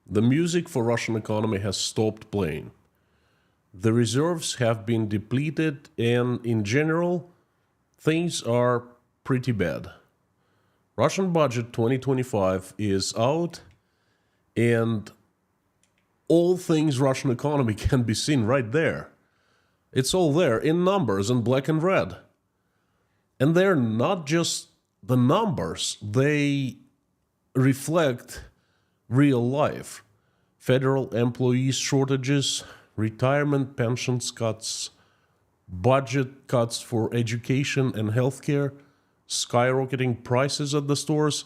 The music for Russian economy has stopped playing. The reserves have been depleted, and in general, things are pretty bad. Russian budget 2025 is out, and all things Russian economy can be seen right there. It's all there in numbers in black and red. And they're not just the numbers, they reflect real life. Federal employees shortages, retirement pensions cuts, budget cuts for education and healthcare, skyrocketing prices at the stores.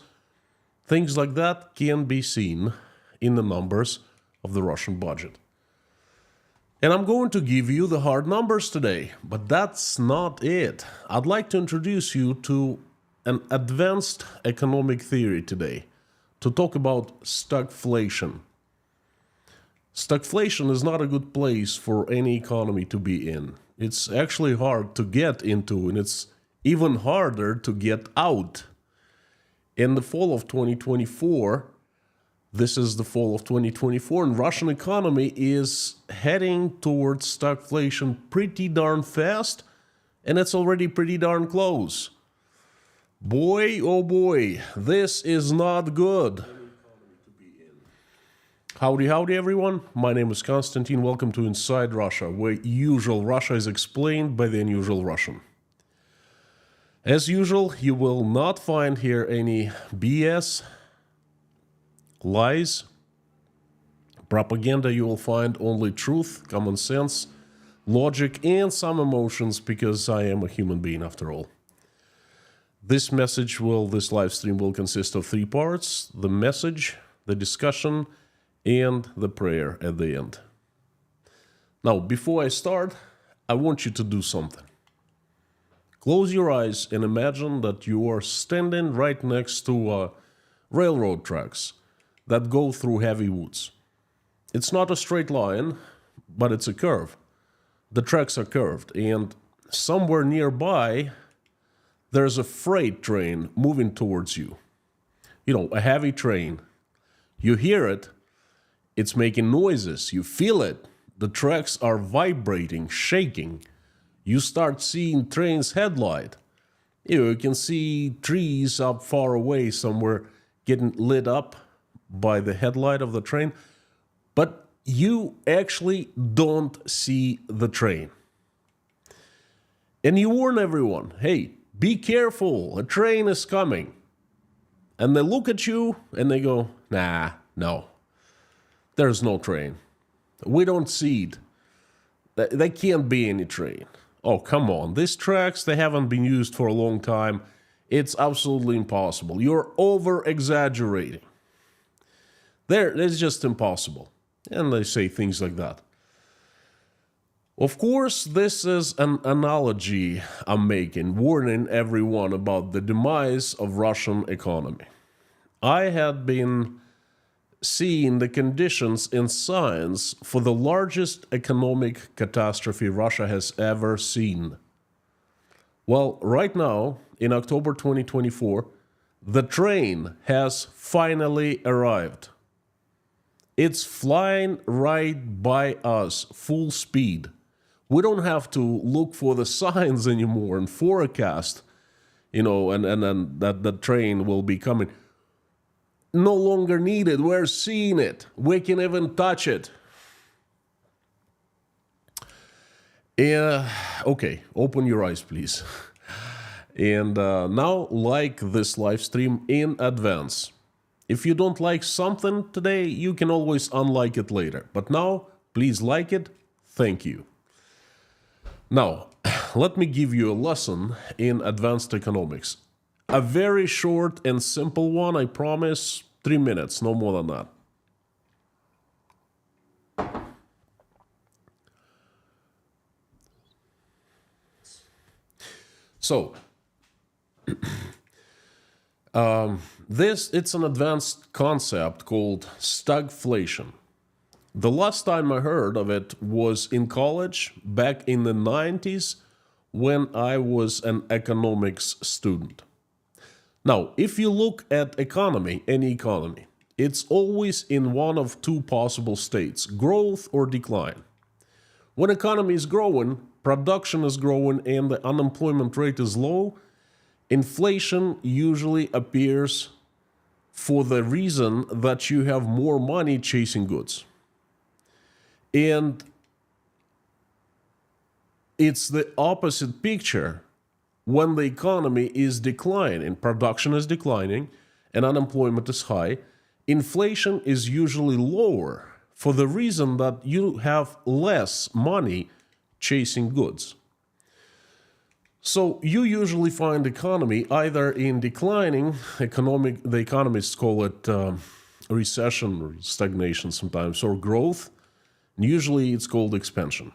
Things like that can be seen in the numbers of the Russian budget. And I'm going to give you the hard numbers today, but that's not it. I'd like to introduce you to an advanced economic theory today to talk about stagflation. Stagflation is not a good place for any economy to be in. It's actually hard to get into, and it's even harder to get out. In the fall of 2024, this is the fall of 2024, and Russian economy is heading towards stagflation pretty darn fast, and it's already pretty darn close. Boy, oh boy, this is not good. Howdy, howdy, everyone. My name is Konstantin. Welcome to Inside Russia, where usual Russia is explained by the unusual Russian. As usual, you will not find here any BS, lies, propaganda. You will find only truth, common sense, logic, and some emotions, because I am a human being after all. This live stream will consist of 3 parts: the message, the discussion, and the prayer at the end. Now, before I start, I want you to do something. Close your eyes and imagine that you are standing right next to railroad tracks that go through heavy woods. It's not a straight line, but it's a curve. The tracks are curved, and somewhere nearby, there's a freight train moving towards you. You know, a heavy train. You hear it, it's making noises, you feel it. The tracks are vibrating, shaking. You start seeing train's headlight. You can see trees up far away somewhere getting lit up by the headlight of the train, but you actually don't see the train. And you warn everyone, hey, be careful, a train is coming. And they look at you and they go, nah, no, there's no train. We don't see it. There can't be any train. Oh, come on, these tracks, they haven't been used for a long time. It's absolutely impossible. You're over-exaggerating. It's just impossible. And they say things like that. Of course, this is an analogy I'm making, warning everyone about the demise of Russian economy. I had been seeing the conditions in signs for the largest economic catastrophe Russia has ever seen. Well, right now, in October 2024, the train has finally arrived. It's flying right by us, full speed. We don't have to look for the signs anymore and forecast, and that the train will be coming. No longer needed. We're seeing it. We can even touch it. Okay, open your eyes, please. And now, like this live stream in advance. If you don't like something today, you can always unlike it later. But now, please like it. Thank you. Now, let me give you a lesson in advanced economics. A very short and simple one, I promise. 3 minutes, no more than that. So, it's an advanced concept called stagflation. The last time I heard of it was in college, back in the 90s, when I was an economics student. Now, if you look at economy, any economy, it's always in one of two possible states, growth or decline. When economy is growing, production is growing, and the unemployment rate is low, inflation usually appears for the reason that you have more money chasing goods. And it's the opposite picture when the economy is declining, production is declining, and unemployment is high. Inflation is usually lower for the reason that you have less money chasing goods. So you usually find economy either in declining, the economists call it recession or stagnation sometimes, or growth, and usually it's called expansion.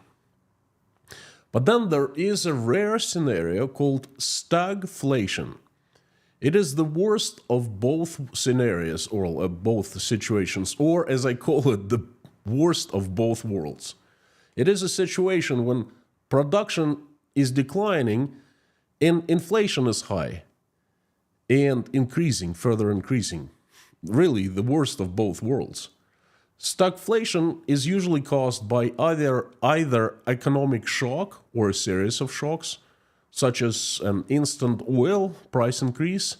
But then there is a rare scenario called stagflation. It is the worst of both scenarios, or both situations, or as I call it, the worst of both worlds. It is a situation when production is declining and inflation is high and increasing, further increasing. Really, the worst of both worlds. Stagflation is usually caused by either economic shock or a series of shocks, such as an instant oil price increase,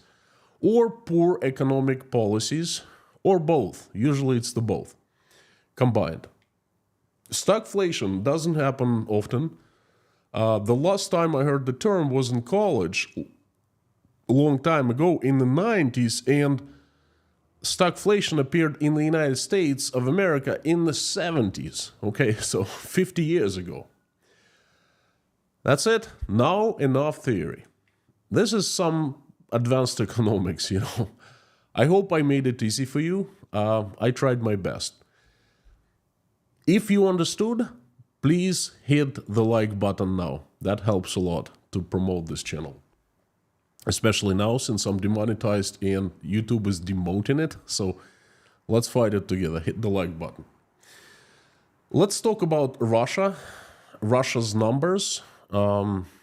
or poor economic policies, or both. Usually it's the both combined. Stagflation doesn't happen often. The last time I heard the term was in college, a long time ago, in the 90s, and stagflation appeared in the United States of America in the 70s. Okay, so 50 years ago. That's it. Now enough theory. This is some advanced economics, you know. I hope I made it easy for you. I tried my best. If you understood, please hit the like button now. That helps a lot to promote this channel. Especially now, since I'm demonetized and YouTube is demoting it. So let's fight it together. Hit the like button. Let's talk about Russia, Russia's numbers,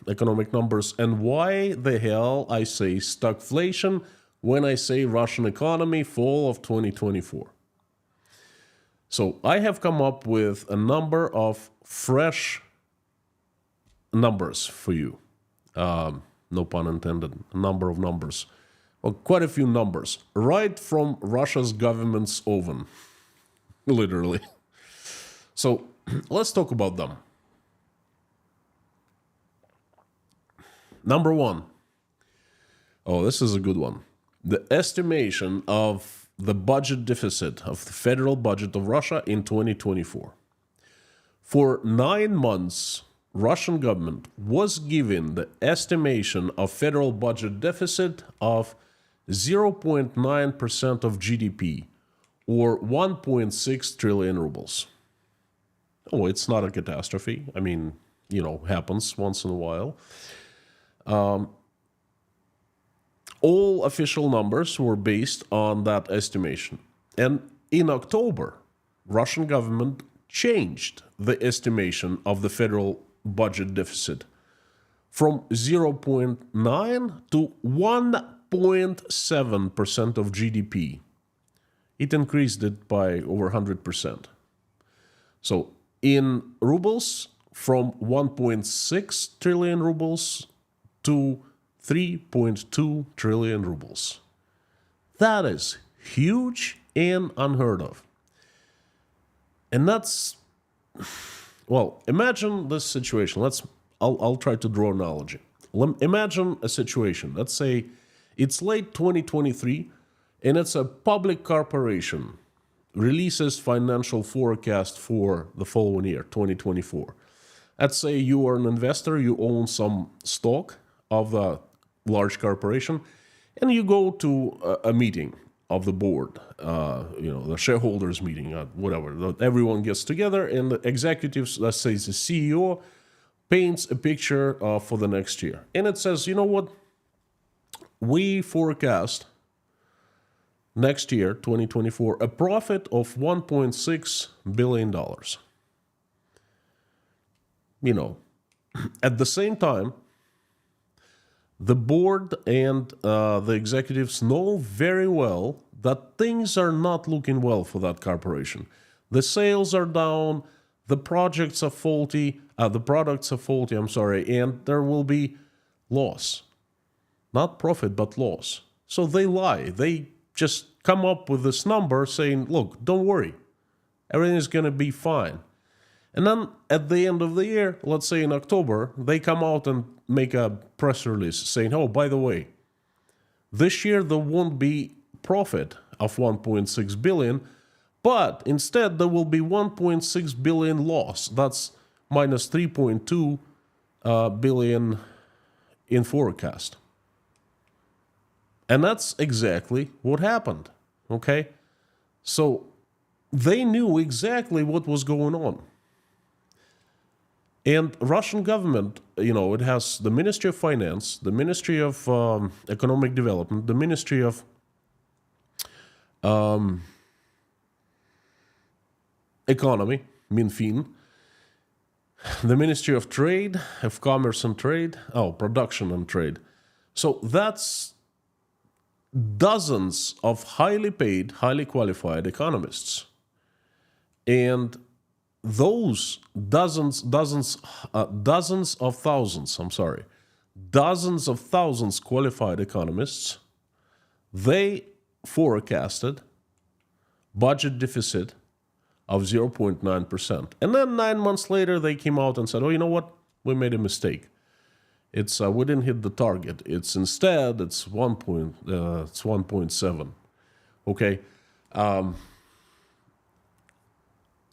economic numbers, and why the hell I say stagflation when I say Russian economy fall of 2024. So I have come up with a number of fresh numbers for you. No pun intended, a number of numbers. Well, quite a few numbers, right from Russia's government's oven, literally. So let's talk about them. Number one. Oh, this is a good one. The estimation of the budget deficit of the federal budget of Russia in 2024. For 9 months, Russian government was given the estimation of federal budget deficit of 0.9% of GDP, or 1.6 trillion rubles. Oh, it's not a catastrophe. I mean, you know, happens once in a while. All official numbers were based on that estimation. And in October, Russian government changed the estimation of the federal budget deficit from 0.9 to 1.7% of GDP. It increased it by over 100%. So in rubles, from 1.6 trillion rubles to 3.2 trillion rubles. That is huge and unheard of. And that's, well, imagine this situation. I'll try to draw an analogy. Imagine a situation. Let's say it's late 2023 and it's a public corporation releases financial forecast for the following year, 2024. Let's say you are an investor, you own some stock of the large corporation, and you go to a meeting of the board, the shareholders meeting, whatever. Everyone gets together, and the executives, let's say the CEO, paints a picture for the next year. And it says, you know what? We forecast next year, 2024, a profit of $1.6 billion. You know, at the same time, the board and the executives know very well that things are not looking well for that corporation. The sales are down, the products are faulty, and there will be loss. Not profit, but loss. So they lie. They just come up with this number saying, look, don't worry, everything is going to be fine. And then at the end of the year, let's say in October, they come out and make a press release saying, oh, by the way, this year there won't be profit of 1.6 billion, but instead there will be 1.6 billion loss. That's minus 3.2 billion in forecast. And that's exactly what happened, okay? So they knew exactly what was going on. And Russian government, it has the Ministry of Finance, the Ministry of Economic Development, the Ministry of Economy, Minfin, the Ministry of Trade, of Commerce and Trade, Production and Trade. So that's dozens of highly paid, highly qualified economists. And those dozens of thousands qualified economists, they forecasted budget deficit of 0.9%. And then 9 months later, they came out and said, oh, you know what? We made a mistake. It's we didn't hit the target. It's 1.7. Okay.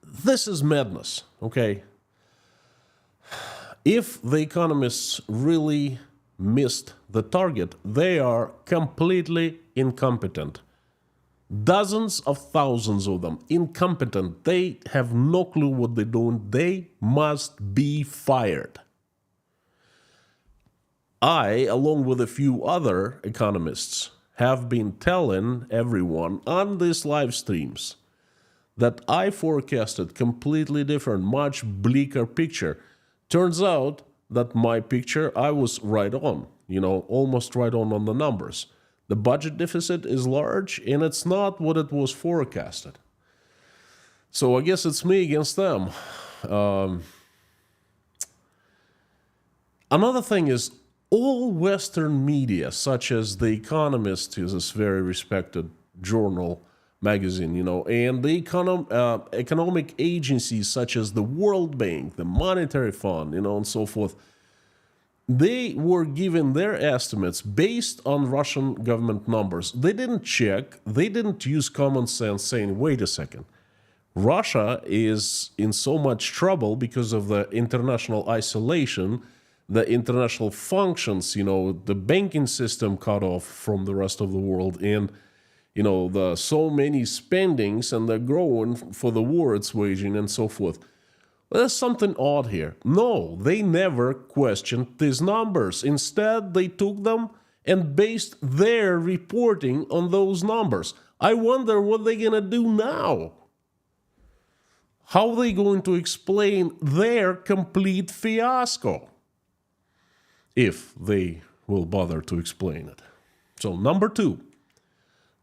This is madness. Okay. If the economists really missed the target, they are completely incompetent. Dozens of thousands of them incompetent. They have no clue what they're doing. They must be fired. I, along with a few other economists, have been telling everyone on these live streams that I forecasted completely different, much bleaker picture. Turns out that my picture, I was right on, almost right on the numbers. The budget deficit is large, and it's not what it was forecasted. So I guess it's me against them. Another thing is, all Western media, such as The Economist, is this very respected journal, magazine, and the economic agencies such as the World Bank, the Monetary Fund, and so forth, they were given their estimates based on Russian government numbers. They didn't check, they didn't use common sense saying, wait a second, Russia is in so much trouble because of the international isolation, the international functions, the banking system cut off from the rest of the world, and the so many spendings, and they're growing for the war it's waging and so forth. Well, there's something odd here. No, they never questioned these numbers. Instead, they took them and based their reporting on those numbers. I wonder what they're going to do now. How are they going to explain their complete fiasco? If they will bother to explain it. So, number 2.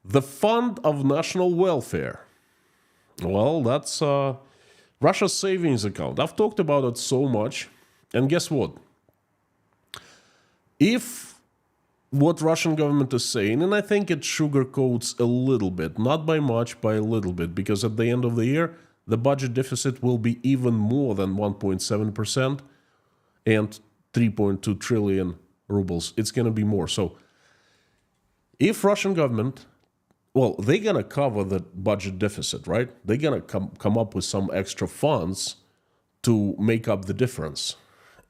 The Fund of National Welfare. Well, that's Russia's savings account. I've talked about it so much. And guess what? If what Russian government is saying, and I think it sugarcoats a little bit, not by much, by a little bit, because at the end of the year, the budget deficit will be even more than 1.7% and 3.2 trillion rubles. It's going to be more. So if Russian government, they're going to cover the budget deficit, right? They're going to come up with some extra funds to make up the difference.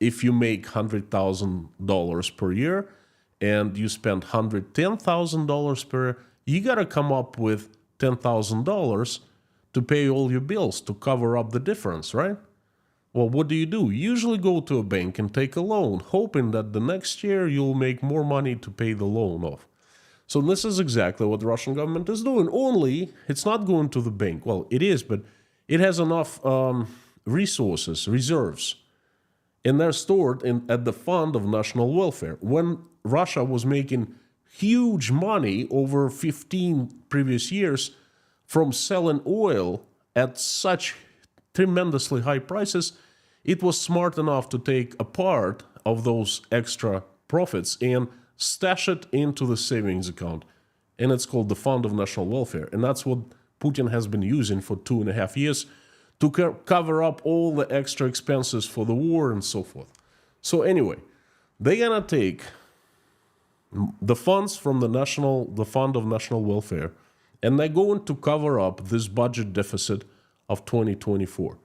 If you make $100,000 per year and you spend $110,000 per year, you got to come up with $10,000 to pay all your bills to cover up the difference, right? Well, what do? You usually go to a bank and take a loan, hoping that the next year you'll make more money to pay the loan off. So this is exactly what the Russian government is doing, only it's not going to the bank. Well, it is, but it has enough reserves, and they're stored at the Fund of National Welfare. When Russia was making huge money over 15 previous years from selling oil at such tremendously high prices, it was smart enough to take a part of those extra profits and stash it into the savings account. And it's called the Fund of National Welfare. And that's what Putin has been using for 2.5 years to cover up all the extra expenses for the war and so forth. So anyway, they're gonna take the funds from the Fund of National Welfare, and they're going to cover up this budget deficit of 2024.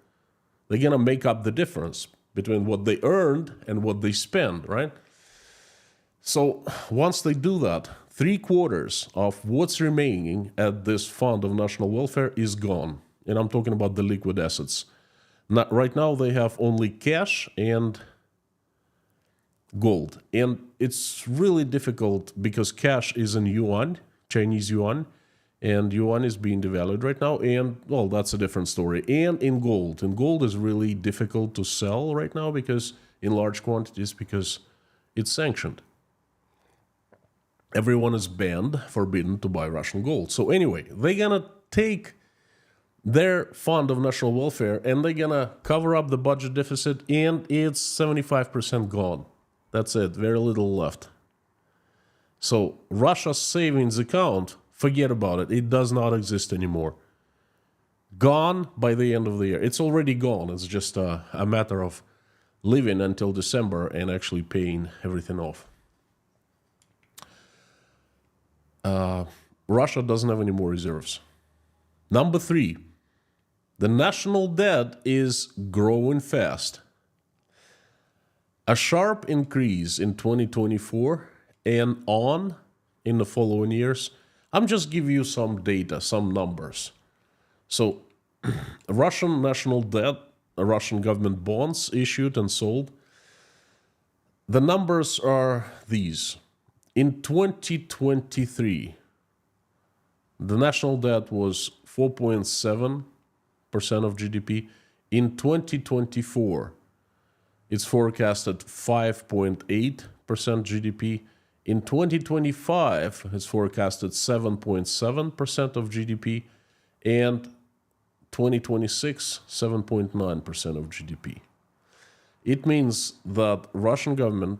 They're gonna make up the difference between what they earned and what they spend, right? So once they do that, 3/4 of what's remaining at this Fund of National Welfare is gone. And I'm talking about the liquid assets. Right now they have only cash and gold. And it's really difficult because cash is in yuan, Chinese yuan, and yuan is being devalued right now. And, well, that's a different story. And in gold. And gold is really difficult to sell right now because in large quantities because it's sanctioned. Everyone is banned, forbidden to buy Russian gold. So anyway, they're gonna take their Fund of National Welfare and they're gonna cover up the budget deficit, and it's 75% gone. That's it, very little left. So Russia's savings account, forget about it. It does not exist anymore. Gone by the end of the year. It's already gone. It's just a matter of living until December and actually paying everything off. Russia doesn't have any more reserves. Number 3, the national debt is growing fast. A sharp increase in 2024 and on in the following years. I'm just giving you some data, some numbers. So Russian national debt, Russian government bonds issued and sold, the numbers are these. In 2023, the national debt was 4.7% of GDP. In 2024, it's forecasted 5.8% GDP. In 2025, it's forecasted 7.7% of GDP. And 2026, 7.9% of GDP. It means that Russian government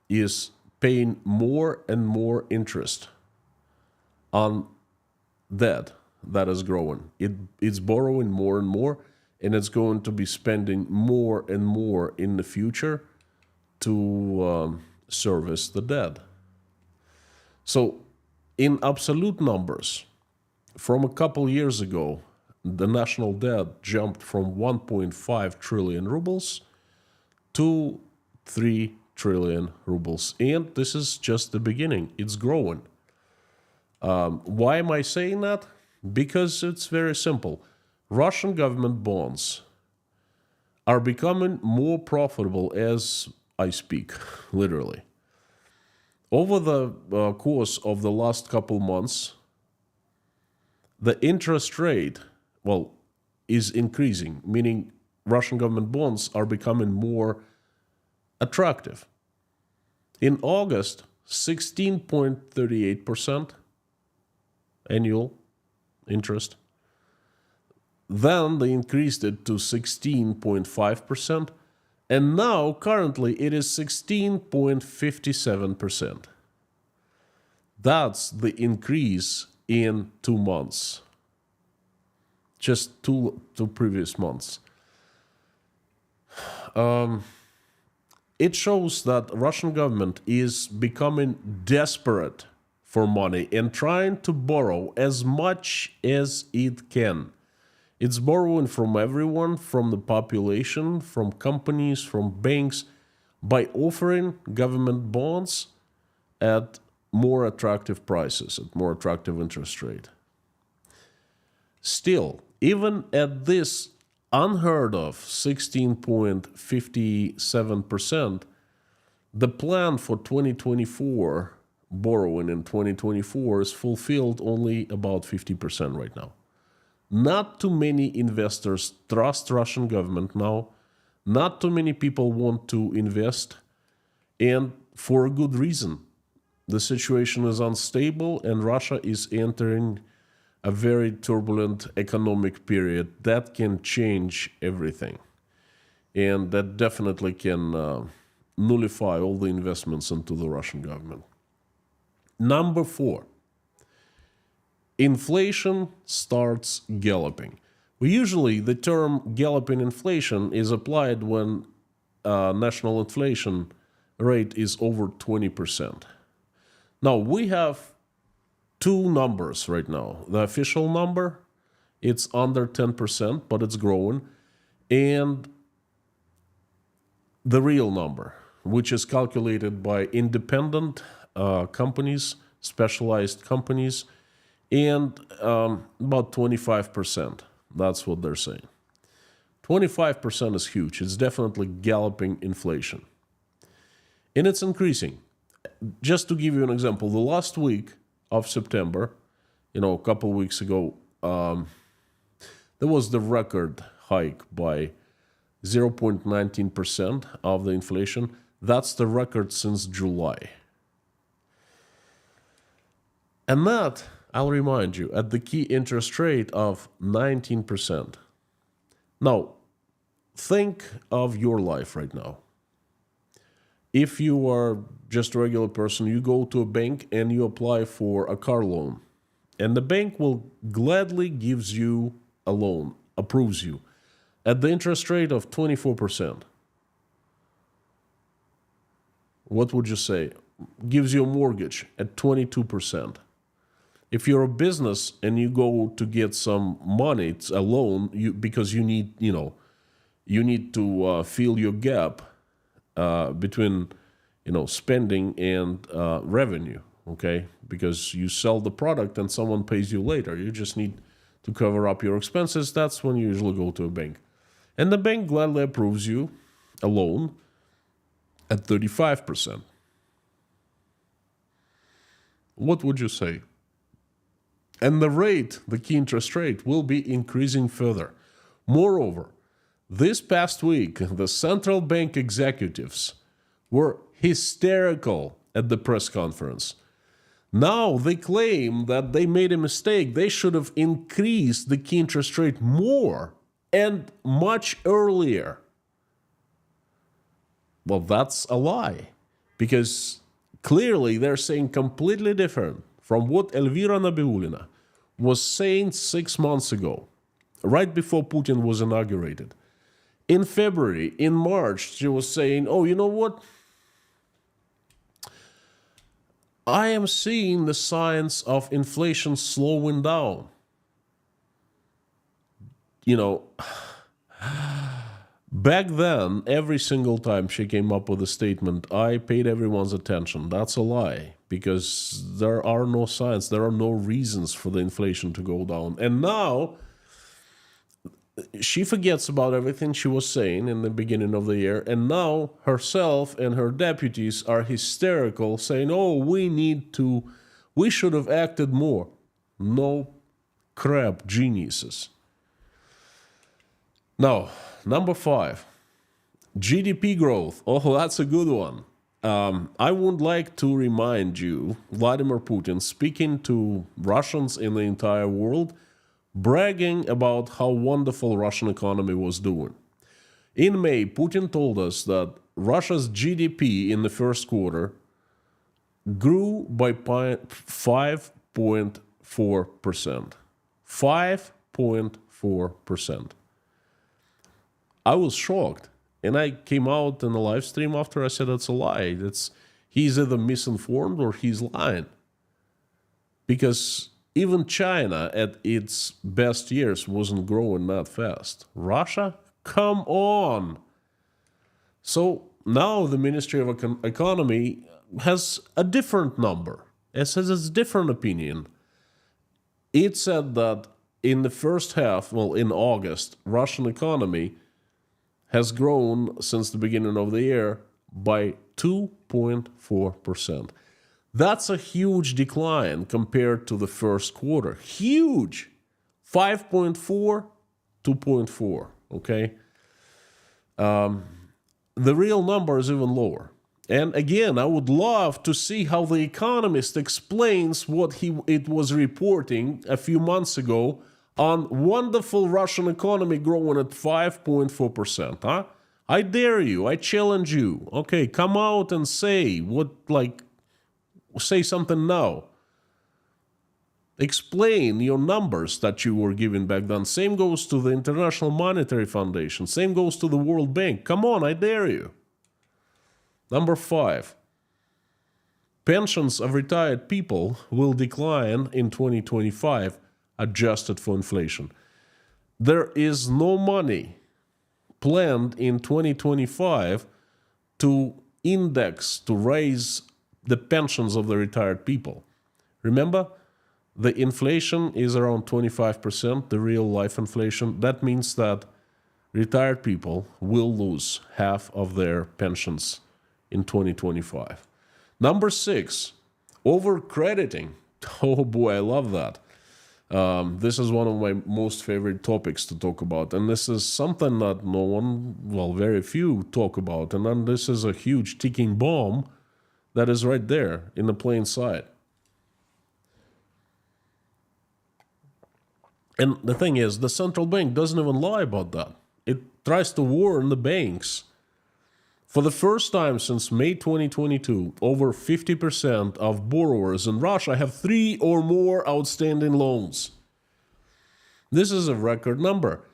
is paying more and more interest on debt that is growing. It's borrowing more and more, and it's going to be spending more and more in the future to service the debt. So in absolute numbers, from a couple years ago, the national debt jumped from 1.5 trillion rubles to 3 trillion rubles. And this is just the beginning. It's growing. Why am I saying that? Because it's very simple. Russian government bonds are becoming more profitable as I speak, literally. Over the course of the last couple months, the interest rate, is increasing, meaning Russian government bonds are becoming more attractive. In August, 16.38% annual interest. Then they increased it to 16.5%, and now currently it is 16.57%. That's the increase in 2 months. Just two previous months. It shows that Russian government is becoming desperate for money and trying to borrow as much as it can. It's borrowing from everyone, from the population, from companies, from banks, by offering government bonds at more attractive prices, at more attractive interest rate. Still, even at this unheard of 16.57%, the plan for 2024, borrowing in 2024, is fulfilled only about 50% right now. Not too many investors trust Russian government now. Not too many people want to invest, and for a good reason. the situation is unstable and Russia is entering a very turbulent economic period that can change everything. And that definitely can nullify all the investments into the Russian government. Number 4, inflation starts galloping. Usually the term galloping inflation is applied when national inflation rate is over 20%. Now, we have two numbers right now. The official number, it's under 10%, but it's growing. And the real number, which is calculated by independent companies, specialized companies, and about 25%. That's what they're saying. 25% is huge. It's definitely galloping inflation. And it's increasing. Just to give you an example, the last week of September, a couple of weeks ago, there was the record hike by 0.19% of the inflation. That's the record since July. And that, I'll remind you, at the key interest rate of 19%. Now, think of your life right now. If you are just a regular person, you go to a bank and you apply for a car loan. And the bank will gladly gives you a loan, approves you, at the interest rate of 24%. What would you say? Gives you a mortgage at 22%. If you're a business and you go to get some money, it's a loan, because you need, you need to fill your gap between, spending and revenue, okay? Because you sell the product and someone pays you later. You just need to cover up your expenses. That's when you usually go to a bank. And the bank gladly approves you a loan at 35%. What would you say? And the rate, the key interest rate, will be increasing further. Moreover, this past week, the central bank executives were hysterical at the press conference. Now they claim that they made a mistake. They should have increased the key interest rate more and much earlier. Well, that's a lie, because clearly they're saying completely different from what Elvira Nabiulina was saying 6 months ago, right before Putin was inaugurated. In February, in March, she was saying, oh, you know what? I am seeing the signs of inflation slowing down. Back then, every single time she came up with a statement, I paid everyone's attention. That's a lie, because there are no signs, there are no reasons for the inflation to go down. And now she forgets about everything she was saying in the beginning of the year, and now herself and her deputies are hysterical, saying, oh, we should have acted more. No crap, geniuses. Now, number 5, GDP growth. Oh, that's a good one. I would like to remind you, Vladimir Putin speaking to Russians in the entire world, bragging about how wonderful Russian economy was doing. In May, Putin told us that Russia's GDP in the first quarter grew by 5.4%. 5.4%. I was shocked, and I came out in a live stream after. I said that's a lie. He's either misinformed or he's lying. Because even China at its best years wasn't growing that fast. Russia? Come on! So now the Ministry of Economy has a different number. It says it's a different opinion. It said that in the first half, in August, Russian economy has grown since the beginning of the year by 2.4%. That's a huge decline compared to the first quarter. Huge! 5.4, 2.4, okay? The real number is even lower. And again, I would love to see how The Economist explains what it was reporting a few months ago on wonderful Russian economy growing at 5.4%. Huh? I dare you. I challenge you. Okay, come out and say say something now. Explain your numbers that you were giving back then. Same goes to the International Monetary Foundation. Same goes to the World Bank. Come on, I dare you. Number 5. Pensions of retired people will decline in 2025, adjusted for inflation. There is no money planned in 2025 to index, to raise the pensions of the retired people. Remember, the inflation is around 25%, the real life inflation. That means that retired people will lose half of their pensions in 2025. Number 6, overcrediting. Oh boy, I love that. This is one of my most favorite topics to talk about. And this is something that no one, well, very few talk about. And then this is a huge ticking bomb that is right there in the plain sight. And the thing is, the central bank doesn't even lie about that. It tries to warn the banks. For the first time since May 2022, over 50% of borrowers in Russia have 3 or more outstanding loans. This is a record number.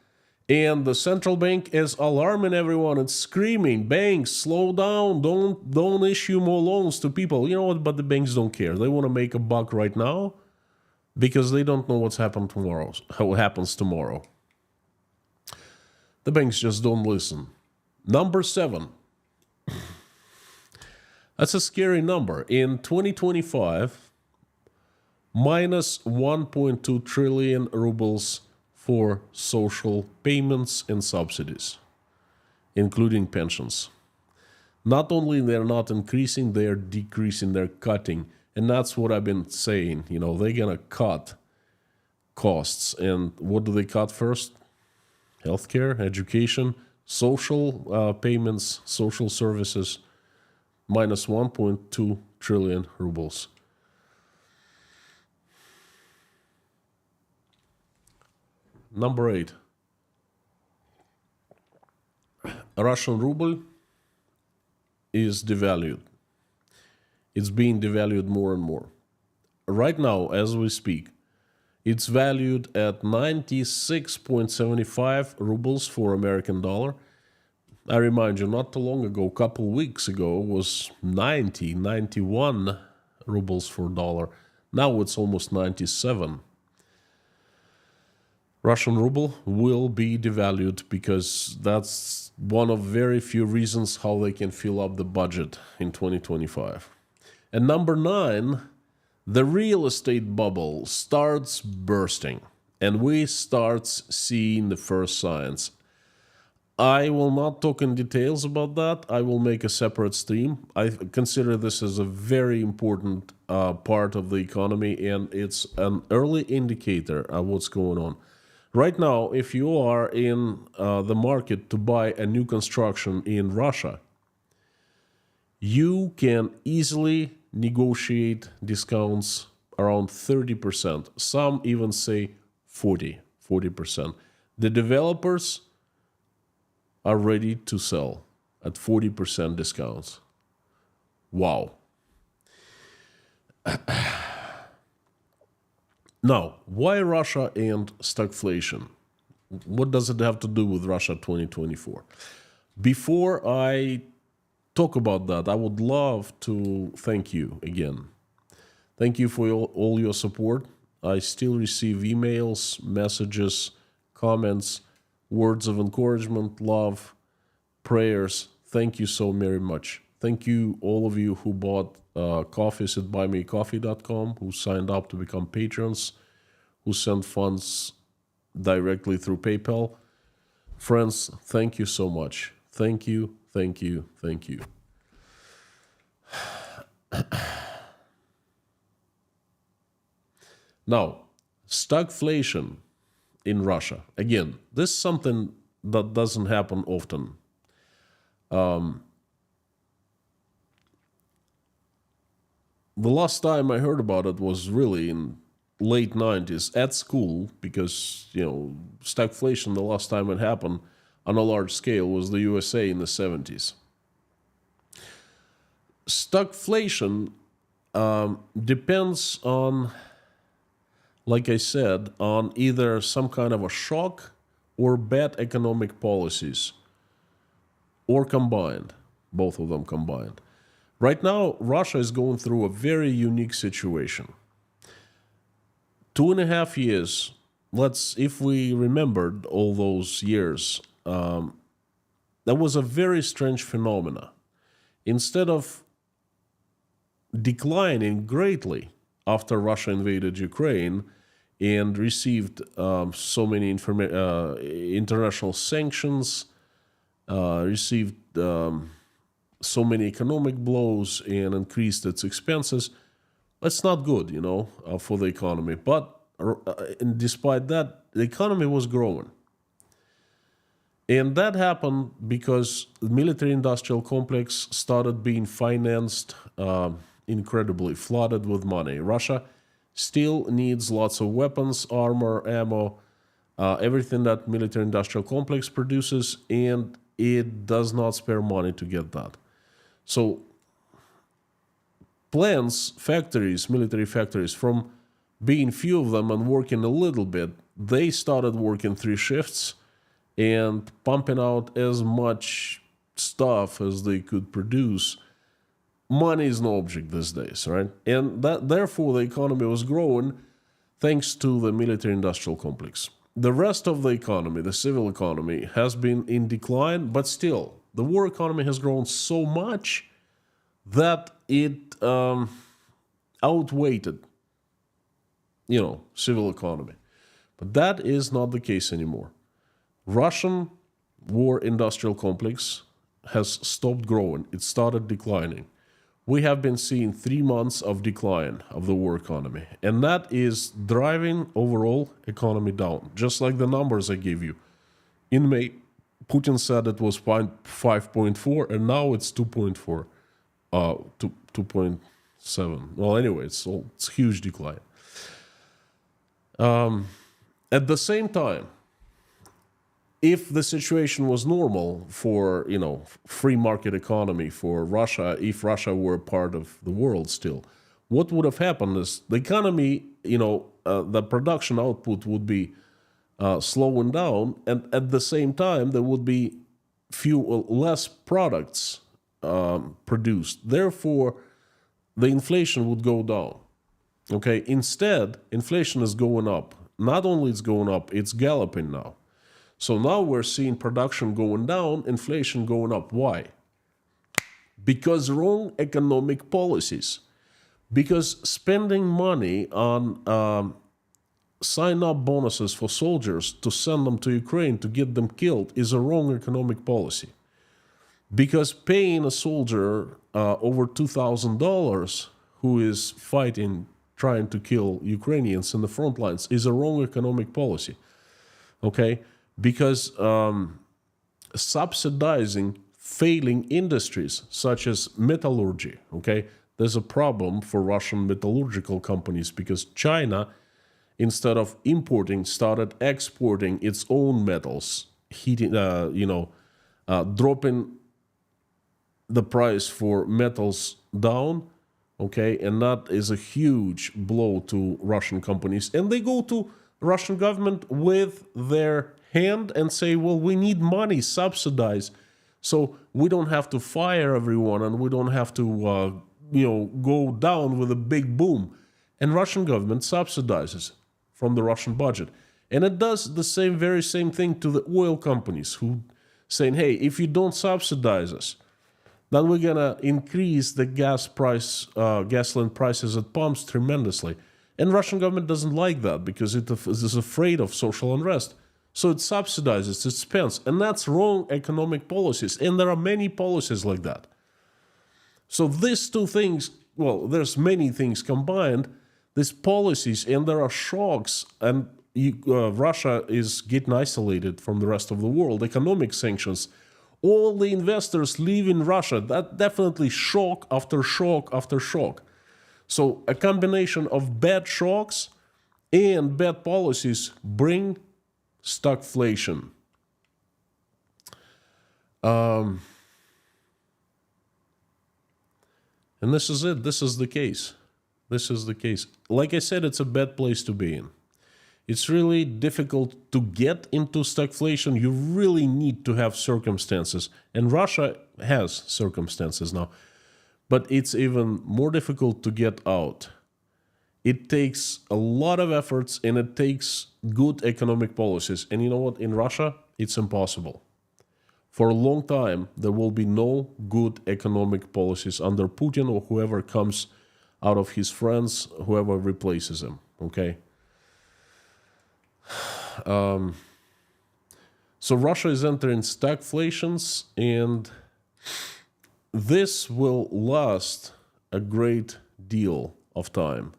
And the central bank is alarming everyone. It's screaming, banks, slow down, don't issue more loans to people. You know what, but the banks don't care. They want to make a buck right now because they don't know what's happened tomorrow, how it happens tomorrow. The banks just don't listen. Number 7. That's a scary number. In 2025, minus 1.2 trillion rubles for social payments and subsidies, including pensions. Not only they're not increasing, they're decreasing, they're cutting. And that's what I've been saying. You know, they're going to cut costs. And what do they cut first? Healthcare, education, social payments, social services, minus 1.2 trillion rubles. Number 8. Russian ruble is devalued. It's being devalued more and more. Right now, as we speak, it's valued at 96.75 rubles for American dollar. I remind you, not too long ago, a couple weeks ago, was 91 rubles for dollar. Now it's almost 97. Russian ruble will be devalued because that's one of very few reasons how they can fill up the budget in 2025. And number 9, the real estate bubble starts bursting and we start seeing the first signs. I will not talk in details about that. I will make a separate stream. I consider this as a very important part of the economy, and it's an early indicator of what's going on. Right now, if you are in the market to buy a new construction in Russia, you can easily negotiate discounts around 30%. Some even say 40%. The developers are ready to sell at 40% discounts. Wow. Now, why Russia and stagflation? What does it have to do with Russia 2024? Before I talk about that, I would love to thank you again. Thank you for all your support. I still receive emails, messages, comments, words of encouragement, love, prayers. Thank you so very much. Thank you, all of you who bought coffees at buymeacoffee.com, who signed up to become patrons, who sent funds directly through PayPal. Friends, thank you so much. Thank you, thank you, thank you. Now, stagflation in Russia. Again, this is something that doesn't happen often. The last time I heard about it was really in late 90s at school, because, stagflation, the last time it happened on a large scale was the USA in the 70s. Stagflation depends on, like I said, on either some kind of a shock or bad economic policies, or combined, both of them combined. Right now, Russia is going through a very unique situation. 2.5 years, if we remembered all those years, that was a very strange phenomena. Instead of declining greatly after Russia invaded Ukraine and received so many international sanctions, received so many economic blows and increased its expenses. That's not good, for the economy. But despite that, the economy was growing. And that happened because the military-industrial complex started being financed incredibly, flooded with money. Russia still needs lots of weapons, armor, ammo, everything that military-industrial complex produces, and it does not spare money to get that. So plants, factories, military factories, from being few of them and working a little bit, they started working 3 shifts and pumping out as much stuff as they could produce. Money is no object these days, right? And therefore the economy was growing thanks to the military-industrial complex. The rest of the economy, the civil economy, has been in decline, but still, the war economy has grown so much that it outweighed, civil economy. But that is not the case anymore. Russian war industrial complex has stopped growing. It started declining. We have been seeing 3 months of decline of the war economy, and that is driving overall economy down, just like the numbers I gave you. In May, Putin said it was 5.4, and now it's 2.4, 2.7. Well, anyway, it's a huge decline. At the same time, if the situation was normal for, free market economy for Russia, if Russia were part of the world still, what would have happened is the economy, the production output would be slowing down, and at the same time there would be less products produced. Therefore, the inflation would go down. Okay, instead, inflation is going up. Not only it's going up, it's galloping now. So now we're seeing production going down, inflation going up. Why? Because wrong economic policies. Because spending money on sign-up bonuses for soldiers to send them to Ukraine to get them killed is a wrong economic policy. Because paying a soldier over $2,000 who is fighting, trying to kill Ukrainians in the front lines is a wrong economic policy. Okay? Because subsidizing failing industries such as metallurgy, okay, there's a problem for Russian metallurgical companies because China, instead of importing, started exporting its own metals, dropping the price for metals down, okay, and that is a huge blow to Russian companies. And they go to Russian government with their hand and say, well, we need money, subsidize, so we don't have to fire everyone and we don't have to, go down with a big boom. And Russian government subsidizes from the Russian budget. And it does the very same thing to the oil companies who saying, hey, if you don't subsidize us, then we're going to increase the gasoline prices at pumps tremendously. And Russian government doesn't like that because it is afraid of social unrest. So it subsidizes, it spends. And that's wrong economic policies. And there are many policies like that. So these two things, well, there's many things combined, these policies, and there are shocks, and Russia is getting isolated from the rest of the world, economic sanctions. All the investors leave in Russia. That definitely shock after shock after shock. So a combination of bad shocks and bad policies bring stagflation. And this is it. This is the case. This is the case. Like I said, it's a bad place to be in. It's really difficult to get into stagflation. You really need to have circumstances. And Russia has circumstances now. But it's even more difficult to get out. It takes a lot of efforts and it takes good economic policies. And you know what? In Russia, it's impossible. For a long time, there will be no good economic policies under Putin or whoever comes out of his friends, whoever replaces him, okay? So Russia is entering stagflations, and this will last a great deal of time.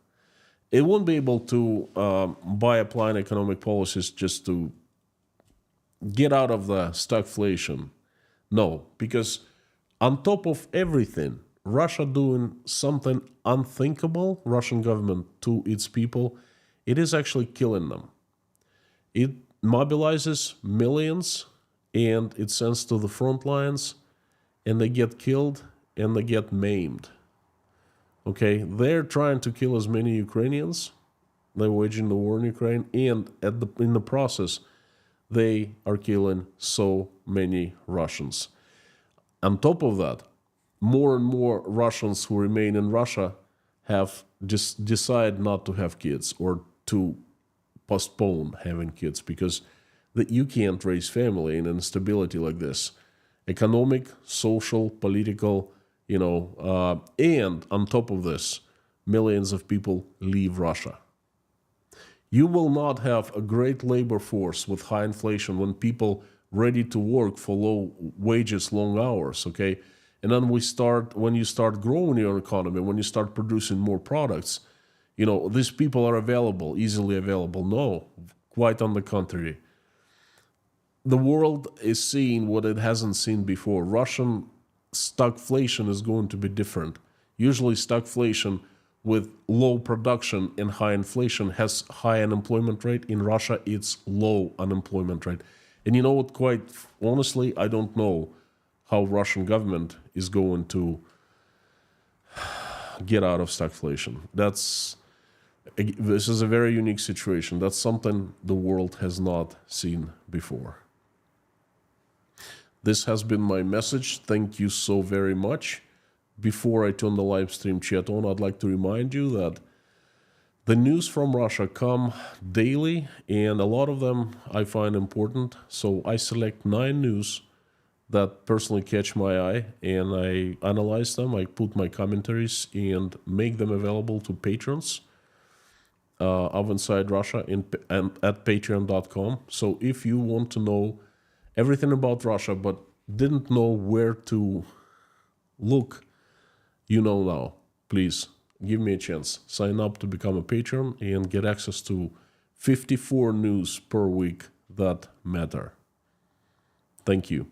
It won't be able to, by applying economic policies just to get out of the stagflation. No, because on top of everything, Russia doing something unthinkable, Russian government, to its people, it is actually killing them. It mobilizes millions and it sends to the front lines, and they get killed and they get maimed. Okay, they're trying to kill as many Ukrainians. They're waging the war in Ukraine, and in the process, they are killing so many Russians. On top of that, more and more Russians who remain in Russia have just decided not to have kids or to postpone having kids because you can't raise family in instability like this. Economic, social, political, and on top of this, millions of people leave Russia. You will not have a great labor force with high inflation when people ready to work for low wages, long hours, okay? And then when you start growing your economy, when you start producing more products, these people are easily available. No, quite on the contrary. The world is seeing what it hasn't seen before. Russian stagflation is going to be different. Usually stagflation with low production and high inflation has high unemployment rate. In Russia, it's low unemployment rate. And you know what, quite honestly, I don't know how Russian government is going to get out of stagflation. This is a very unique situation. That's something the world has not seen before. This has been my message. Thank you so very much. Before I turn the live stream chat on, I'd like to remind you that the news from Russia come daily, and a lot of them I find important. So I select 9 news that personally catch my eye, and I analyze them. I put my commentaries and make them available to patrons of Inside Russia at patreon.com. So if you want to know everything about Russia but didn't know where to look, now. Please give me a chance. Sign up to become a patron and get access to 54 news per week that matter. Thank you.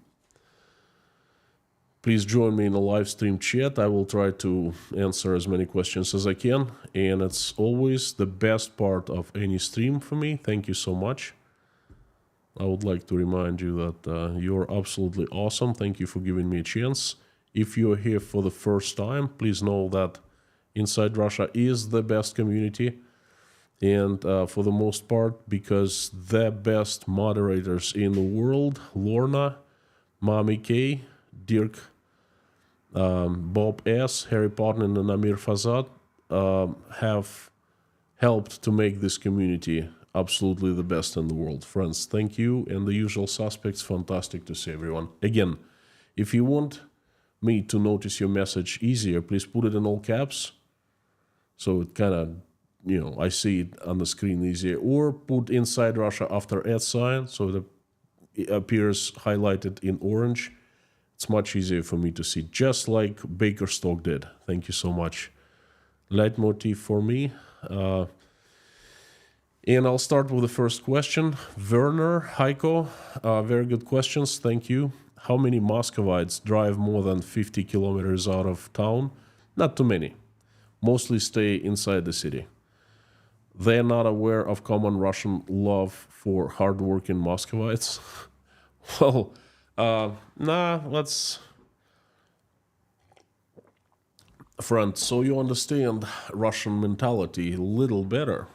Please join me in a live stream chat. I will try to answer as many questions as I can, and it's always the best part of any stream for me. Thank you so much. I would like to remind you that you're absolutely awesome. Thank you for giving me a chance. If you're here for the first time, please know that Inside Russia is the best community, and for the most part, because the best moderators in the world, Lorna, Mami K, Dirk, Bob S, Harry Potter, and Amir Fazad have helped to make this community absolutely the best in the world. Friends, thank you, and the usual suspects. Fantastic to see everyone. Again, if you want me to notice your message easier, please put it in all caps, so it kind of, I see it on the screen easier, or put Inside Russia after @ so it appears highlighted in orange. It's much easier for me to see, just like Bakerstock did. Thank you so much. Leitmotif for me. And I'll start with the first question. Werner, Heiko, very good questions. Thank you. How many Muscovites drive more than 50 kilometers out of town? Not too many. mostly stay inside the city. They're not aware of common Russian love for hardworking Muscovites. Well, let's, friend, so you understand Russian mentality a little better.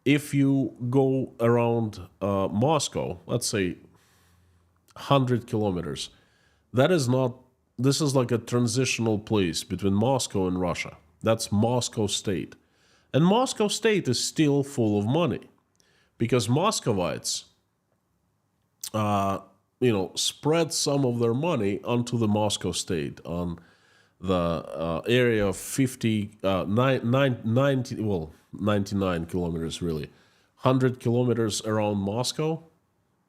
If you go around Moscow, let's say 100 kilometers, that is not, this is like a transitional place between Moscow and Russia. That's Moscow state. And Moscow state is still full of money because Muscovites, spread some of their money onto the Moscow state on the area of 99 kilometers really. 100 kilometers around Moscow,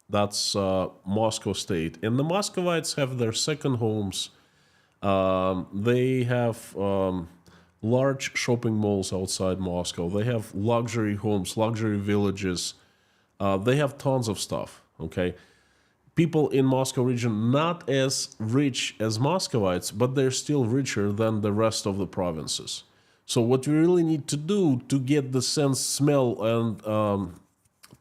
that's Moscow state. And the Muscovites have their second homes. They have large shopping malls outside Moscow. They have luxury homes, luxury villages. They have tons of stuff, okay? People in Moscow region not as rich as Muscovites, but they're still richer than the rest of the provinces. So what we really need to do to get the sense, smell, and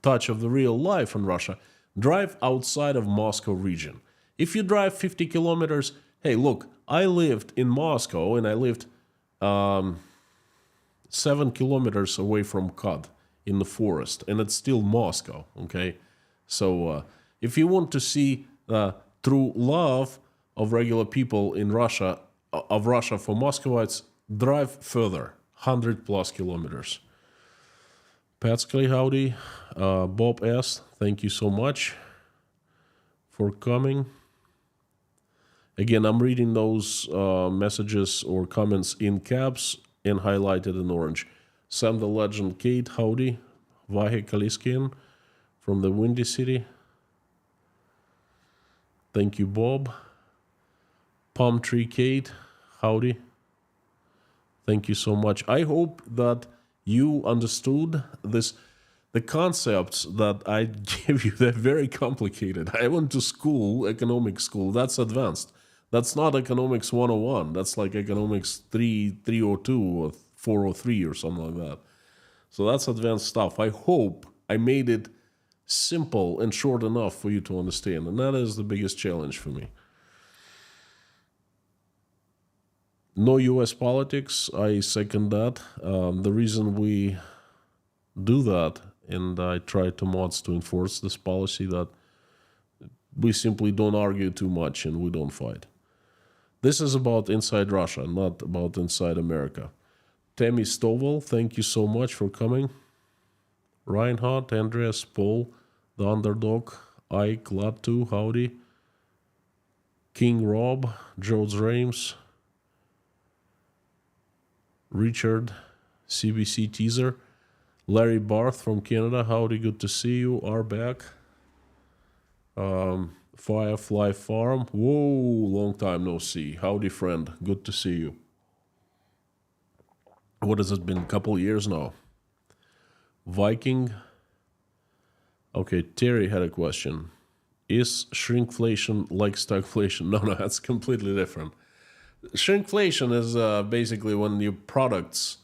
touch of the real life in Russia, drive outside of Moscow region. If you drive 50 kilometers, hey, look, I lived in Moscow and I lived 7 kilometers away from Kod in the forest, and it's still Moscow, okay? So if you want to see true love of regular people in Russia, for Muscovites, drive further, 100 plus kilometers. Patskly, howdy. Bob S., thank you so much for coming. Again, I'm reading those messages or comments in caps and highlighted in orange. Sam the Legend, Kate, howdy. Vahe Kaliskin from the Windy City. Thank you, Bob. Palm Tree Kate, howdy. Thank you so much. I hope that you understood this. The concepts that I give you, they're very complicated. I went to school, economic school, that's advanced. That's not economics 101. That's like economics 302 or 403 or something like that. So that's advanced stuff. I hope I made it simple and short enough for you to understand. And that is the biggest challenge for me. No US politics, I second that. The reason we do that, and I try to mods to enforce this policy, that we simply don't argue too much and we don't fight. This is about inside Russia, not about inside America. Tammy Stovall, thank you so much for coming. Reinhardt, Andreas, Paul, The Underdog, Ike, Latu, howdy. King Rob, George Rames, Richard, CBC Teaser, Larry Barth from Canada, howdy, good to see you, are back. Firefly Farm, whoa, long time no see. Howdy, friend, good to see you. What has it been, a couple years now? Viking. Okay, Terry had a question. Is shrinkflation like stagflation? No, that's completely different. Shrinkflation is basically when your products...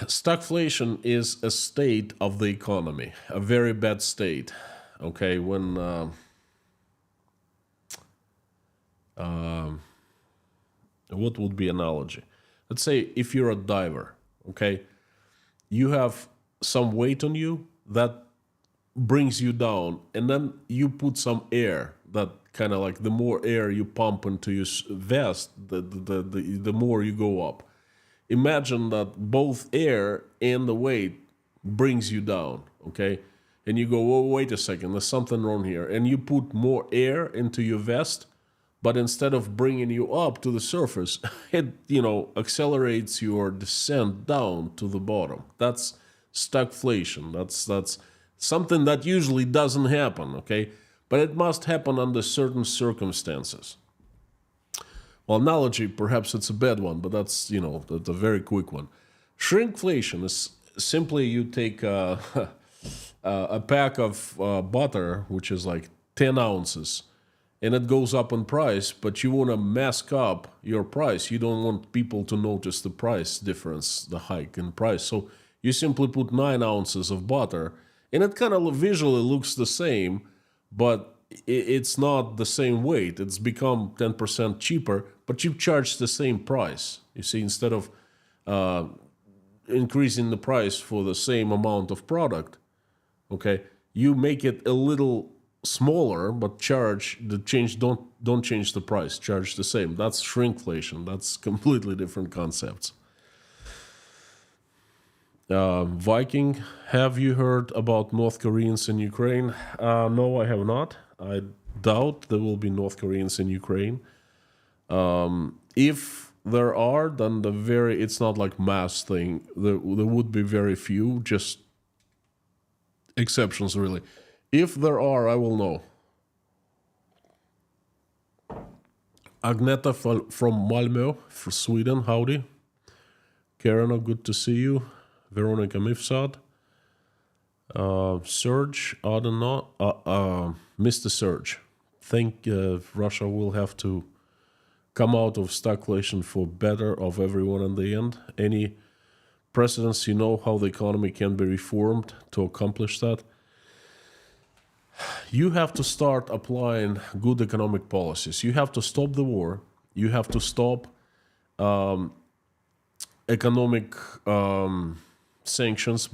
Stagflation is a state of the economy, a very bad state. Okay, when... what would be analogy? Let's say if you're a diver, okay? You have some weight on you that brings you down, and then you put some air that kind of like, the more air you pump into your vest, the more you go up. Imagine that both air and the weight brings you down, okay? And you go, oh, wait a second, there's something wrong here. And you put more air into your vest, but instead of bringing you up to the surface, it, accelerates your descent down to the bottom. That's stagflation. That's something that usually doesn't happen, okay? But it must happen under certain circumstances. Well, analogy, perhaps it's a bad one, but that's a very quick one. Shrinkflation is simply you take a pack of butter, which is like 10 ounces, and it goes up in price, but you want to mask up your price. You don't want people to notice the price difference, the hike in price. So you simply put 9 ounces of butter, and it kind of visually looks the same, but it's not the same weight. It's become 10% cheaper, but you charge the same price. You see, instead of increasing the price for the same amount of product, okay, you make it a little smaller, but don't change the price, charge the same. That's shrinkflation. That's completely different concepts. Viking, have you heard about North Koreans in Ukraine? No, I have not. I doubt there will be North Koreans in Ukraine. If there are, then it's not like mass thing. There would be very few, just exceptions really. If there are, I will know. Agneta from Malmö, from Sweden, howdy. Karina, good to see you. Veronica Mifsad. Serge, I don't know. Mr. Serge, think Russia will have to come out of stagflation for better of everyone in the end. Any precedents, how the economy can be reformed to accomplish that? You have to start applying good economic policies. You have to stop the war. You have to stop economic sanctions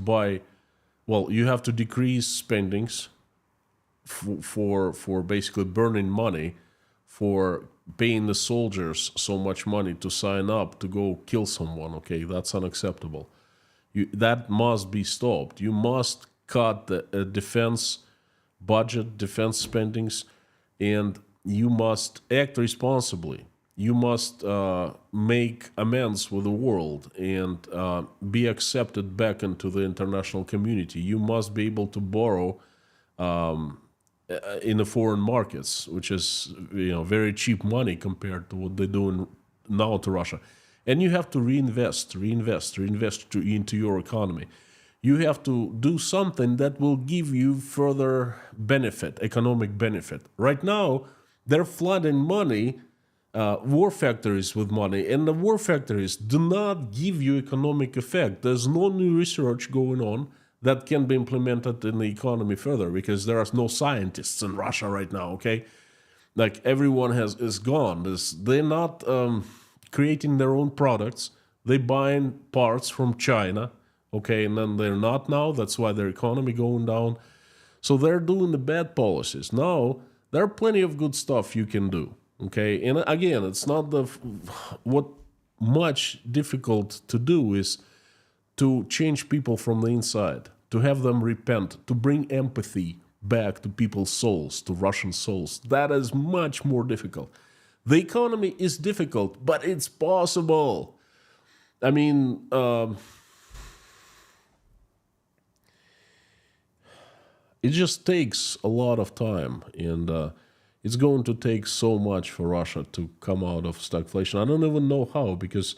you have to decrease spendings for basically burning money, for paying the soldiers so much money to sign up to go kill someone. Okay, that's unacceptable. That must be stopped. You must cut the defense budget, defense spendings, and you must act responsibly. You must make amends with the world and be accepted back into the international community. You must be able to borrow in the foreign markets, which is very cheap money compared to what they're doing now to Russia. And you have to reinvest into your economy. You have to do something that will give you further benefit, economic benefit. Right now, they're flooding money, war factories with money, and the war factories do not give you economic effect. There's no new research going on that can be implemented in the economy further because there are no scientists in Russia right now, okay? Like everyone is gone. They're not creating their own products. They're buying parts from China, okay, and then they're not now. That's why their economy going down. So they're doing the bad policies. Now, there are plenty of good stuff you can do, okay? And again, it's not what much difficult to do is to change people from the inside, to have them repent, to bring empathy back to people's souls, to Russian souls. That is much more difficult. The economy is difficult, but it's possible. I mean, it just takes a lot of time, and it's going to take so much for Russia to come out of stagflation. I don't even know how, because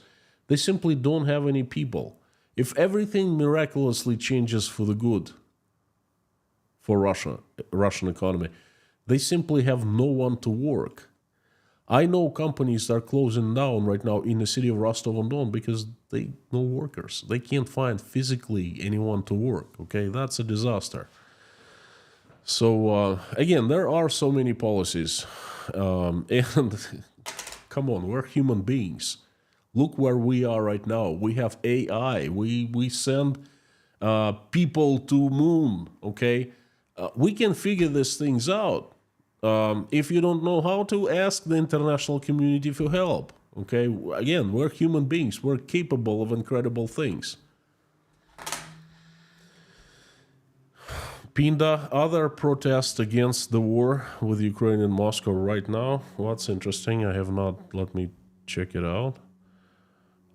they simply don't have any people. If everything miraculously changes for the good for Russian economy, they simply have no one to work. I know companies are closing down right now in the city of Rostov-on-Don because they no workers. They can't find physically anyone to work. Okay, that's a disaster. So again, there are so many policies, and come on, we're human beings. Look where we are right now. We have AI. We send people to moon. Okay, we can figure these things out. If you don't know how to, ask the international community for help. Okay, again, we're human beings. We're capable of incredible things. Pinda, other protests against the war with Ukraine and Moscow right now. What's interesting? I have not. Let me check it out.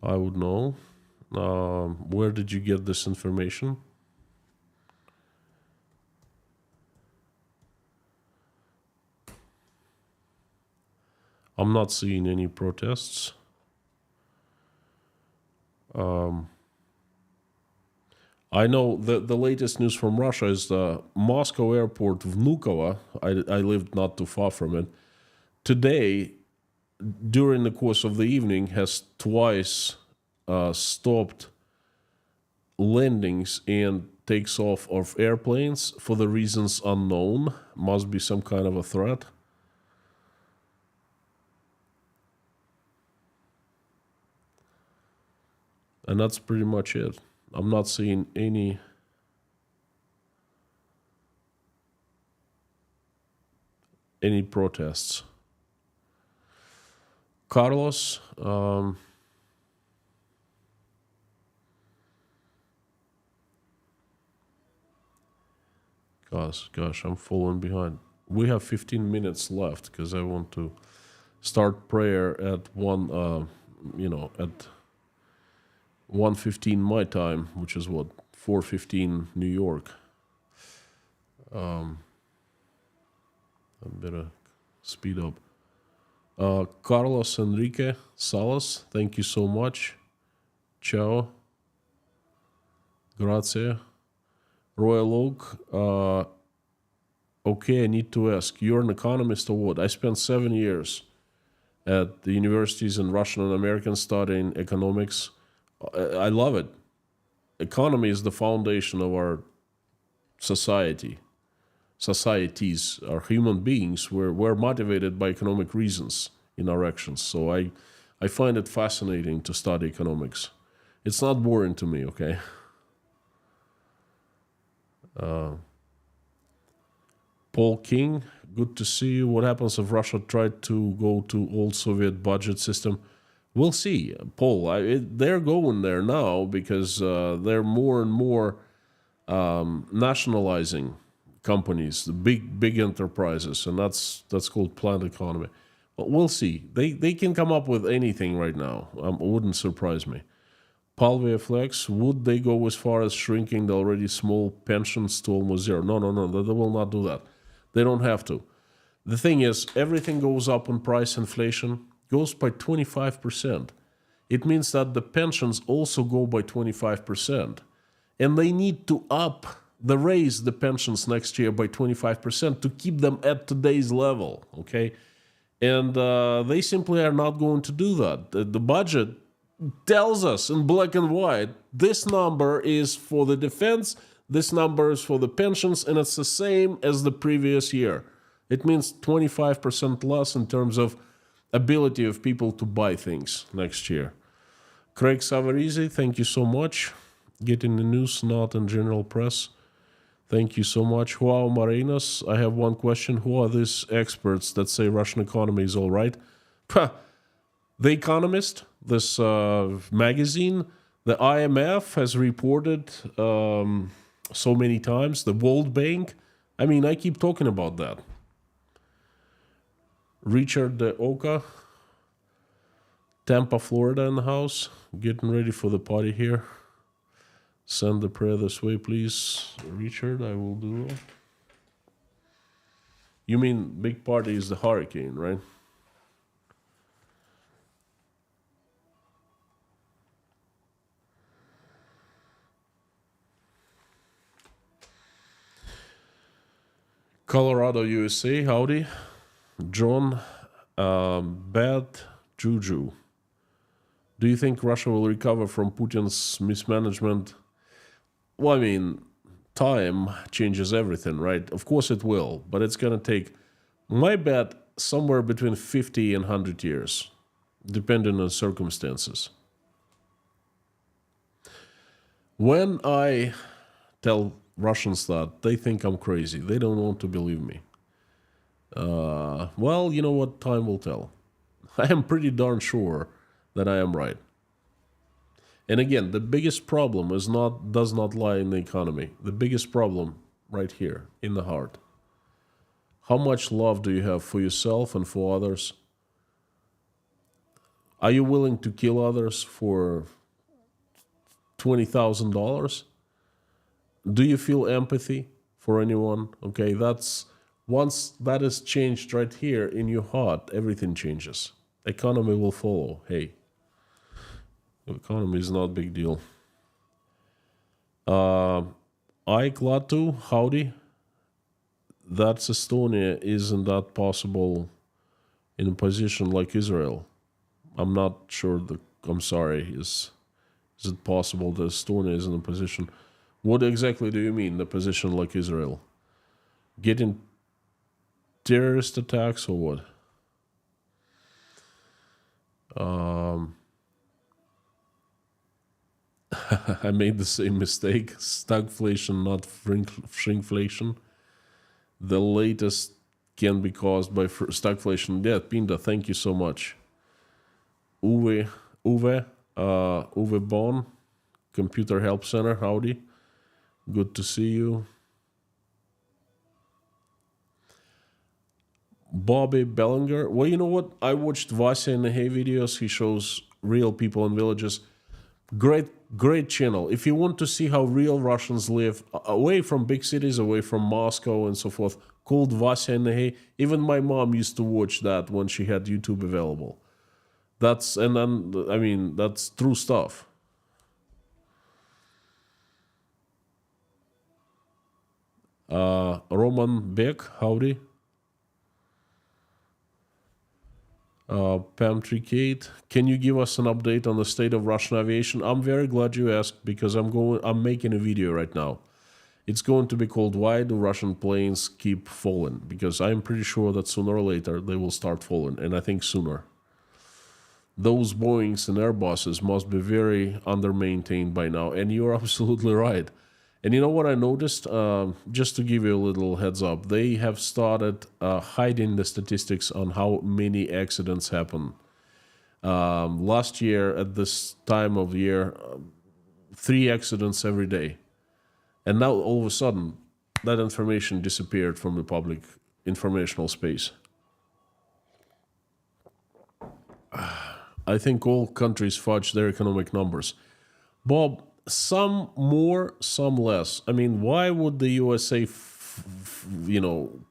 I would know. Where did you get this information? I'm not seeing any protests. I know the latest news from Russia is the Moscow airport, Vnukovo. I lived not too far from it. today, during the course of the evening, has twice stopped landings and takes off of airplanes for the reasons unknown. Must be some kind of a threat. And that's pretty much it. I'm not seeing any protests. Carlos, gosh, I'm falling behind. We have 15 minutes left because I want to start prayer at at 1:15 my time, which is what, 4:15 New York. I better speed up. Carlos Enrique Salas, thank you so much. Ciao. Grazie. Royal Oak, okay, I need to ask, you're an economist or what? I spent 7 years at the universities in Russian and American studying economics. I love it. Economy is the foundation of our society. Societies are human beings. We're motivated by economic reasons in our actions. So I find it fascinating to study economics. It's not boring to me, okay? Paul King, good to see you. What happens if Russia tried to go to old Soviet budget system? We'll see, Paul. They're going there now because they're more and more nationalizing companies, the big enterprises, and that's called planned economy. But we'll see. They can come up with anything right now. It wouldn't surprise me. Paul VFX, would they go as far as shrinking the already small pensions to almost zero? No, they will not do that. They don't have to. The thing is, everything goes up in price. Inflation goes by 25%. It means that the pensions also go by 25%. And they need to raise the pensions next year by 25% to keep them at today's level, okay? And they simply are not going to do that. The budget tells us in black and white, this number is for the defense, this number is for the pensions, and it's the same as the previous year. It means 25% less in terms of ability of people to buy things next year. Craig Savarizi, thank you so much. Getting the news, not in general press. Thank you so much. Joao Marinas, I have one question. Who are these experts that say Russian economy is all right? The Economist, this magazine, the IMF has reported so many times, the World Bank. I mean, I keep talking about that. Richard Oka, Tampa, Florida in the house. Getting ready for the party here. Send the prayer this way, please. Richard, I will do that. You mean big party is the hurricane, right? Colorado, USA, howdy. John, bad juju. Do you think Russia will recover from Putin's mismanagement? Well, I mean, time changes everything, right? Of course it will, but it's going to take, my bet, somewhere between 50 and 100 years, depending on circumstances. When I tell Russians that, they think I'm crazy. They don't want to believe me. Well, you know what? Time will tell. I am pretty darn sure that I am right. And again, the biggest problem does not lie in the economy. The biggest problem right here, in the heart. How much love do you have for yourself and for others? Are you willing to kill others for $20,000? Do you feel empathy for anyone? Okay, once that is changed right here in your heart, everything changes. Economy will follow. Hey, economy is not a big deal. Ike Latu, howdy. That's Estonia. Isn't that possible in a position like Israel. I'm not sure. I'm sorry. Is it possible that Estonia is in a position? What exactly do you mean, the position like Israel? Getting terrorist attacks or what? I made the same mistake. Stagflation, not shrinkflation. The latest can be caused by stagflation. Yeah, Pinda, thank you so much. Uwe Bon, Computer Help Center, howdy. Good to see you. Bobby Bellinger. Well, you know what? I watched Vasya and Hey videos. He shows real people in villages. Great channel. If you want to see how real Russians live, away from big cities, away from Moscow and so forth, called Vasya and Hey. Even my mom used to watch that when she had YouTube available. That's true stuff. Roman Beck, howdy. Pam Kate, can you give us an update on the state of Russian aviation? I'm very glad you asked because I'm making a video right now. It's going to be called Why Do Russian Planes Keep Falling? Because I'm pretty sure that sooner or later they will start falling, and I think sooner. Those Boeings and Airbuses must be very under-maintained by now, and you're absolutely right. And you know what I noticed? Just to give you a little heads up, they have started hiding the statistics on how many accidents happen. Last year, at this time of the year, 3 accidents every day. And now, all of a sudden, that information disappeared from the public informational space. I think all countries fudge their economic numbers. Bob, some more, some less. I mean, why would the USA,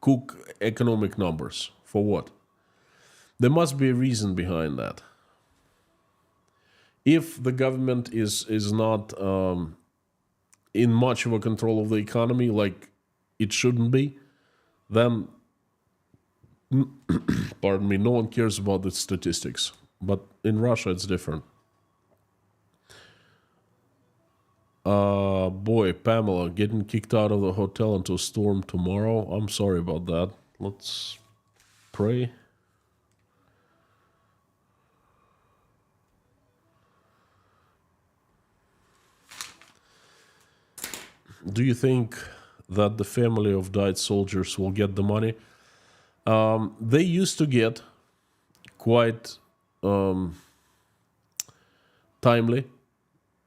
cook economic numbers? For what? There must be a reason behind that. If the government is not in much of a control of the economy, like it shouldn't be, then, pardon me, no one cares about the statistics. But in Russia, it's different. Boy, Pamela, getting kicked out of the hotel into a storm tomorrow. I'm sorry about that. Let's pray. Do you think that the family of died soldiers will get the money? They used to get quite timely.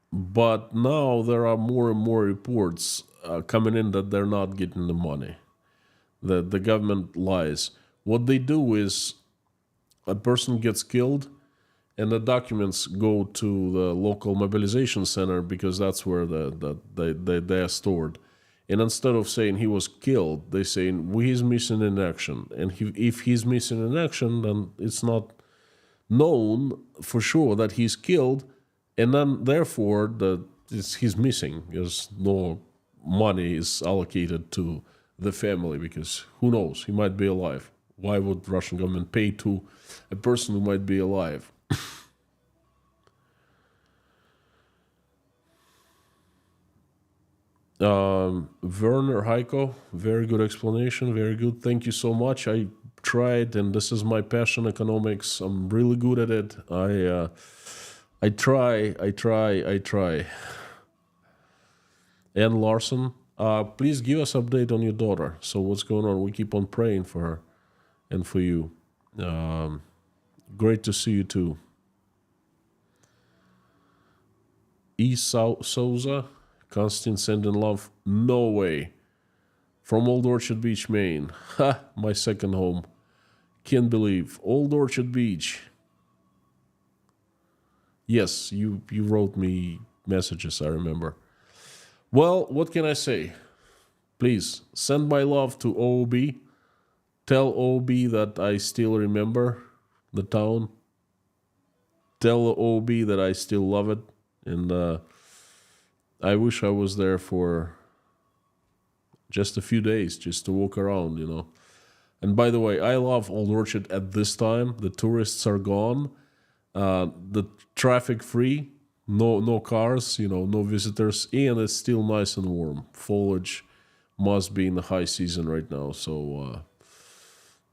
But now there are more and more reports coming in that they're not getting the money. That the government lies. What they do is a person gets killed and the documents go to the local mobilization center because that's where they are stored. And instead of saying he was killed, they say he's missing in action. And if he's missing in action, then it's not known for sure that he's killed. And then, therefore, he's missing because no money is allocated to the family because who knows, he might be alive. Why would Russian government pay to a person who might be alive? Werner Heiko, very good explanation, very good. Thank you so much. I tried, and this is my passion, economics. I'm really good at it. I try. Ann Larson, please give us update on your daughter. So what's going on? We keep on praying for her and for you. Great to see you too. E. Souza, Constant sending love. No way. From Old Orchard Beach, Maine. Ha, my second home. Can't believe. Old Orchard Beach. Yes, you wrote me messages, I remember. Well, what can I say? Please, send my love to OOB. Tell OOB that I still remember the town. Tell OOB that I still love it. And I wish I was there for just a few days, just to walk around, And by the way, I love Old Orchard at this time. The tourists are gone, the traffic free, no cars, no visitors, and it's still nice and warm. Foliage must be in the high season right now. So,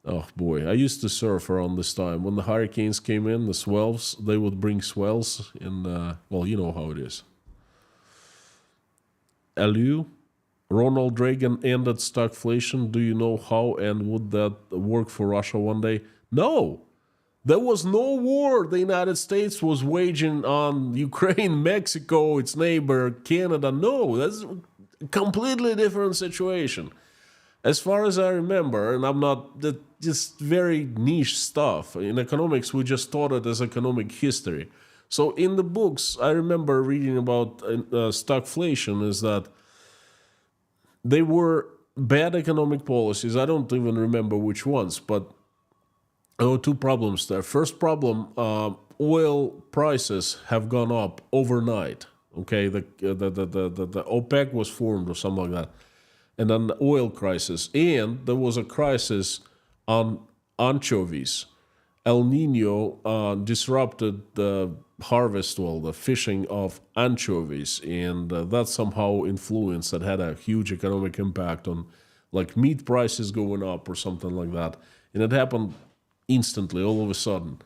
oh boy, I used to surf around this time when the hurricanes came in. The swells, they would bring swells, and well, you know how it is. Aliu, Ronald Reagan ended stagflation. Do you know how, and would that work for Russia one day? No. There was no war the United States was waging on Ukraine, Mexico, its neighbor, Canada. No, that's a completely different situation. As far as I remember, and I'm not, that just very niche stuff. In economics, we just taught it as economic history. So in the books, I remember reading about stagflation is that they were bad economic policies. I don't even remember which ones, but there were two problems there. First problem, oil prices have gone up overnight. Okay, the OPEC was formed or something like that, and then the oil crisis, and there was a crisis on anchovies. El Nino disrupted the harvest, well, the fishing of anchovies, and that somehow influenced, that had a huge economic impact on like meat prices going up or something like that. And it happened instantly, all of a sudden.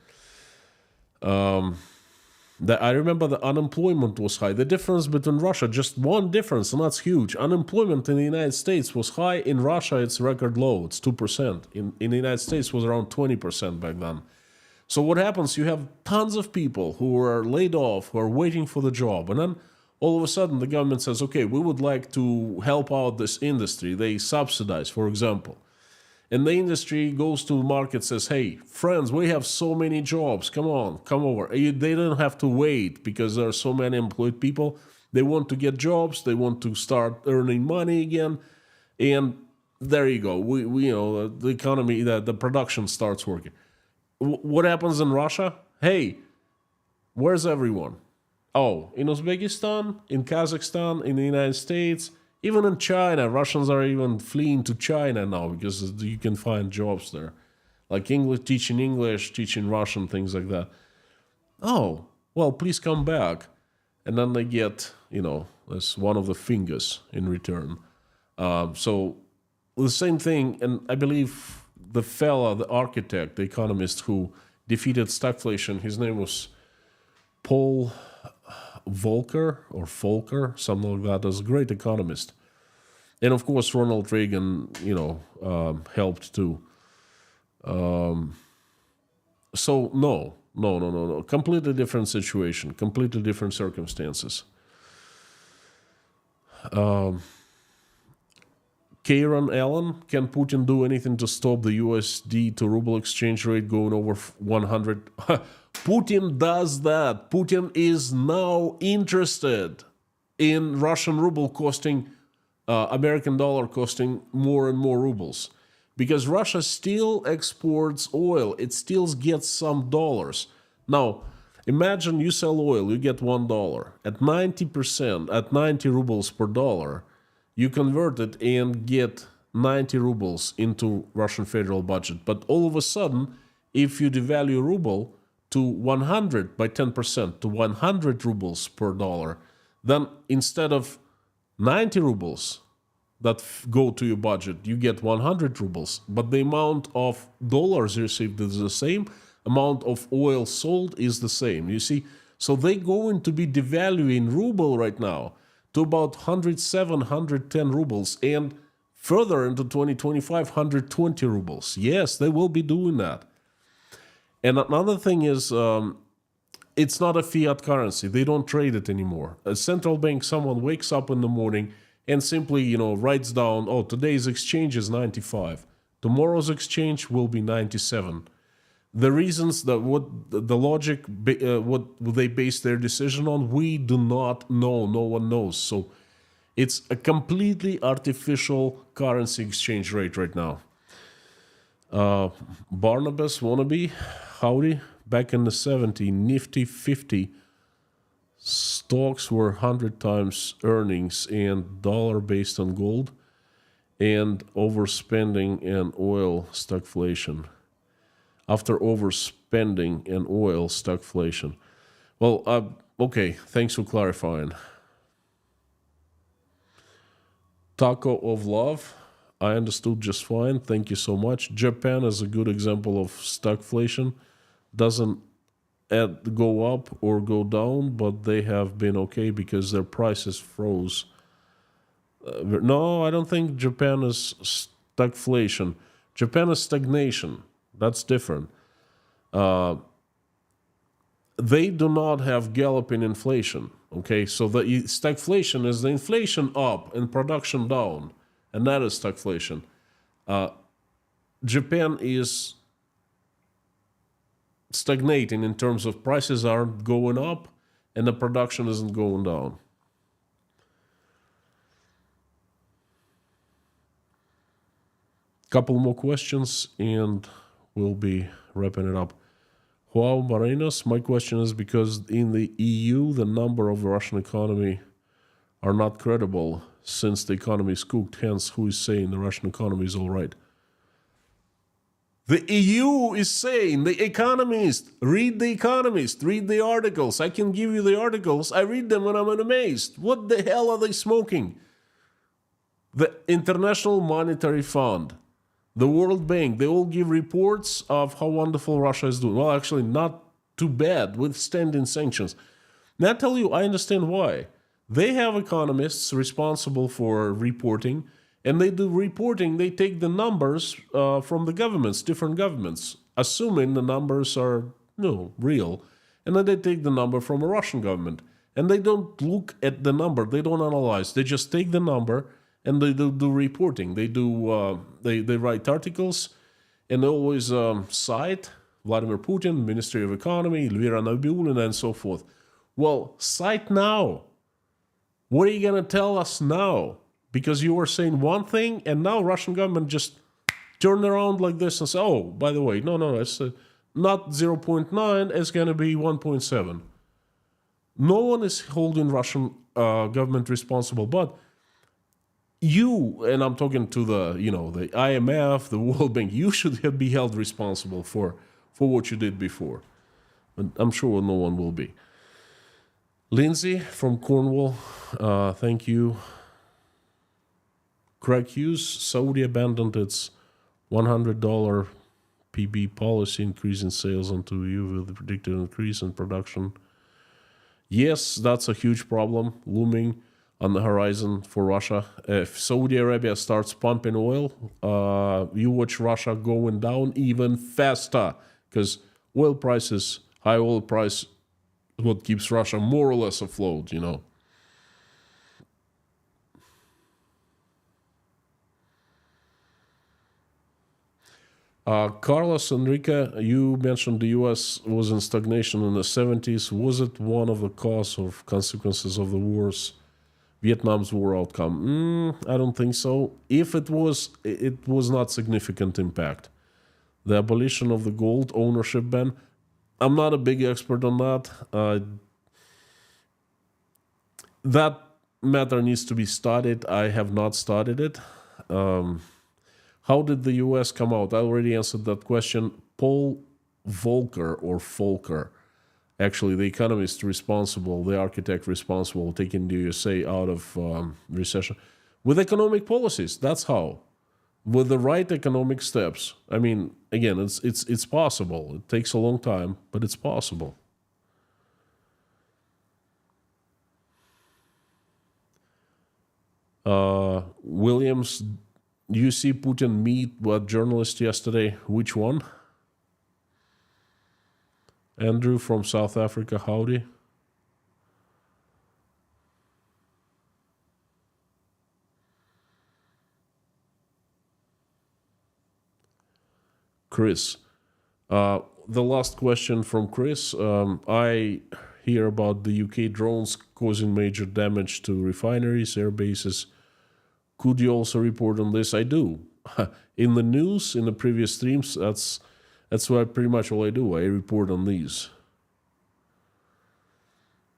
I remember the unemployment was high. The difference between Russia, just one difference, and that's huge. Unemployment in the United States was high. In Russia, it's record low. It's 2%. In the United States, it was around 20% back then. So what happens, you have tons of people who are laid off, who are waiting for the job. And then all of a sudden, the government says, okay, we would like to help out this industry. They subsidize, for example. And the industry goes to the market, says, hey, friends, we have so many jobs. Come on, come over. They don't have to wait because there are so many employed people. They want to get jobs. They want to start earning money again. And there you go. We the economy, the production starts working. What happens in Russia? Hey, where's everyone? Oh, in Uzbekistan, in Kazakhstan, in the United States, even in China. Russians are even fleeing to China now because you can find jobs there. Like English, teaching Russian, things like that. Oh, well, please come back. And then they get, as one of the fingers in return. So the same thing, and I believe the fella, the architect, the economist who defeated stagflation, his name was Paul Volcker, something like that, as a great economist. And of course, Ronald Reagan, helped too. So no. Completely different situation, completely different circumstances. Karen Allen, can Putin do anything to stop the USD to ruble exchange rate going over 100? Putin does that. Putin is now interested in Russian ruble costing, American dollar costing more and more rubles. Because Russia still exports oil. It still gets some dollars. Now, imagine you sell oil, you get $1. At 90%, at 90 rubles per dollar, you convert it and get 90 rubles into Russian federal budget. But all of a sudden, if you devalue ruble to 100 by 10%, to 100 rubles per dollar, then instead of 90 rubles that go to your budget, you get 100 rubles. But the amount of dollars received is the same, amount of oil sold is the same. You see, so they're going to be devaluing ruble right now to about 107, 110 rubles, and further into 2025, 120 rubles. Yes, they will be doing that. And another thing is, it's not a fiat currency. They don't trade it anymore. A central bank, someone wakes up in the morning and simply, writes down, oh, today's exchange is 95. Tomorrow's exchange will be 97. The reasons, the logic, what they base their decision on, we do not know. No one knows. So it's a completely artificial currency exchange rate right now. Barnabas wannabe, howdy. Back in the 70s, Nifty 50 stocks were 100 times earnings and dollar based on gold. and overspending in oil stagflation. After overspending in oil stagflation. Well, okay, thanks for clarifying. Taco of love, I understood just fine. Thank you so much. Japan is a good example of stagflation. Doesn't go up or go down, but they have been okay because their prices froze. No, I don't think Japan is stagflation. Japan is stagnation. That's different. They do not have galloping inflation. Okay, so the stagflation is the inflation up and production down, and that is stagflation. Japan is stagnating in terms of prices aren't going up and the production isn't going down. Couple more questions and we'll be wrapping it up. Juan Barenas, my question is because in the EU, the number of the Russian economy are not credible since the economy is cooked. Hence, who is saying the Russian economy is all right? The EU is saying, the Economist, read the Economist, read the articles. I can give you the articles. I read them and I'm amazed. What the hell are they smoking? The International Monetary Fund, the World Bank, they all give reports of how wonderful Russia is doing. Well, actually, not too bad, withstanding sanctions. Now, I tell you, I understand why. They have economists responsible for reporting, and they do reporting. They take the numbers from the governments, different governments, assuming the numbers are real. And then they take the number from a Russian government. And they don't look at the number. They don't analyze. They just take the number and they do reporting. They do they write articles, and they always cite Vladimir Putin, Ministry of Economy, Elvira Nabiulina, and so forth. Well, cite now. What are you going to tell us now? Because you were saying one thing, and now Russian government just turned around like this and said, oh, by the way, no, it's not 0.9, it's going to be 1.7. No one is holding Russian government responsible, but you, and I'm talking to the IMF, the World Bank, you should be held responsible for what you did before. But I'm sure no one will be. Lindsay from Cornwall, thank you. Craig Hughes, Saudi abandoned its $100 PB policy, increase in sales onto EU with the predicted increase in production. Yes, that's a huge problem looming on the horizon for Russia. If Saudi Arabia starts pumping oil, you watch Russia going down even faster because oil prices, high oil price, what keeps Russia more or less afloat, Carlos Enrique, you mentioned the U.S. was in stagnation in the 70s. Was it one of the cause of consequences of the wars, Vietnam's war outcome? I don't think so. If it was not significant impact. The abolition of the gold ownership ban, I'm not a big expert on that. That matter needs to be studied. I have not studied it. How did the U.S. come out? I already answered that question. Paul Volcker, actually the economist responsible, the architect responsible, taking the USA out of recession, with economic policies. That's how, with the right economic steps. I mean, again, it's possible. It takes a long time, but it's possible. Williams, you see Putin meet what journalist yesterday? Which one? Andrew from South Africa, howdy. Chris. The last question from Chris. I hear about the UK drones causing major damage to refineries, air bases. Could you also report on this? I do. In the news, in the previous streams, that's what pretty much all I do. I report on these.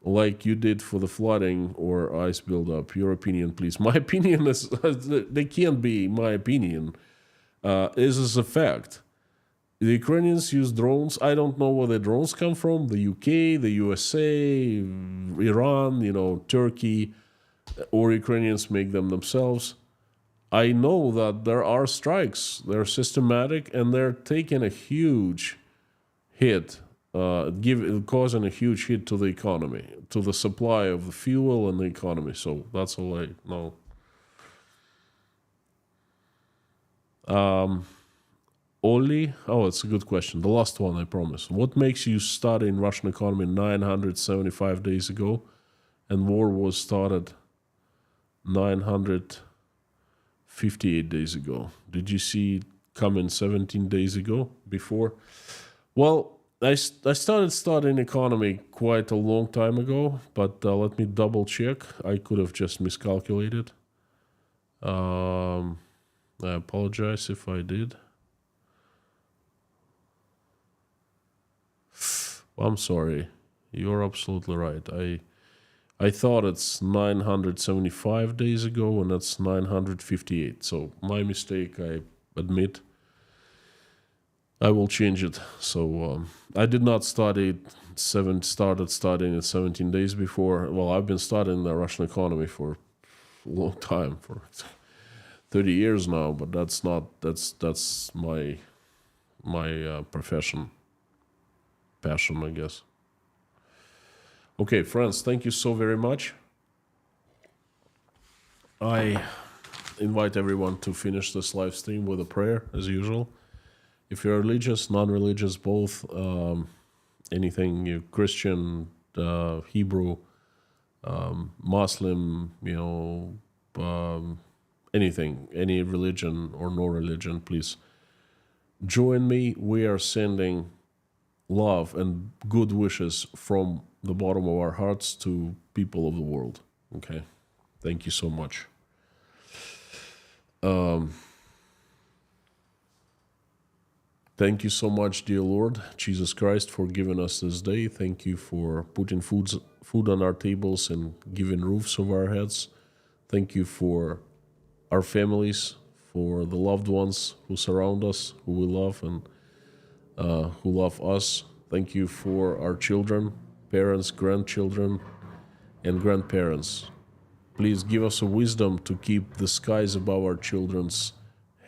like you did for the flooding or ice buildup. Your opinion, please. My opinion is, they can't be my opinion. Is a fact. The Ukrainians use drones. I don't know where the drones come from. The UK, the USA, Iran, Turkey, or Ukrainians make them themselves. I know that there are strikes. They're systematic and they're taking a huge hit, causing a huge hit to the economy, to the supply of the fuel and the economy. So that's all I know. Oli, it's a good question. The last one, I promise. What makes you study in Russian economy 975 days ago, and war was started 958 days ago? Did you see it coming 17 days ago before? Well, I started studying economy quite a long time ago, but let me double check. I could have just miscalculated. I apologize if I did. I'm sorry. You're absolutely right. I thought it's 975 days ago, and that's 958. So my mistake, I admit. I will change it. So I did not started studying it 17 days before. Well, I've been studying the Russian economy for a long time, for 30 years now, but that's my passion, I guess. Okay, friends, thank you so very much. I invite everyone to finish this live stream with a prayer, as usual. If you're religious, non-religious, both, anything, you Christian, Hebrew, Muslim, anything, any religion or no religion, please join me. We are sending love and good wishes from the bottom of our hearts to people of the world. Okay? Thank you so much. Thank you so much, dear Lord Jesus Christ, for giving us this day. Thank you for putting food on our tables and giving roofs over our heads. Thank you for our families, for the loved ones who surround us, who we love and who love us. Thank you for our children, parents, grandchildren, and grandparents. Please give us a wisdom to keep the skies above our children's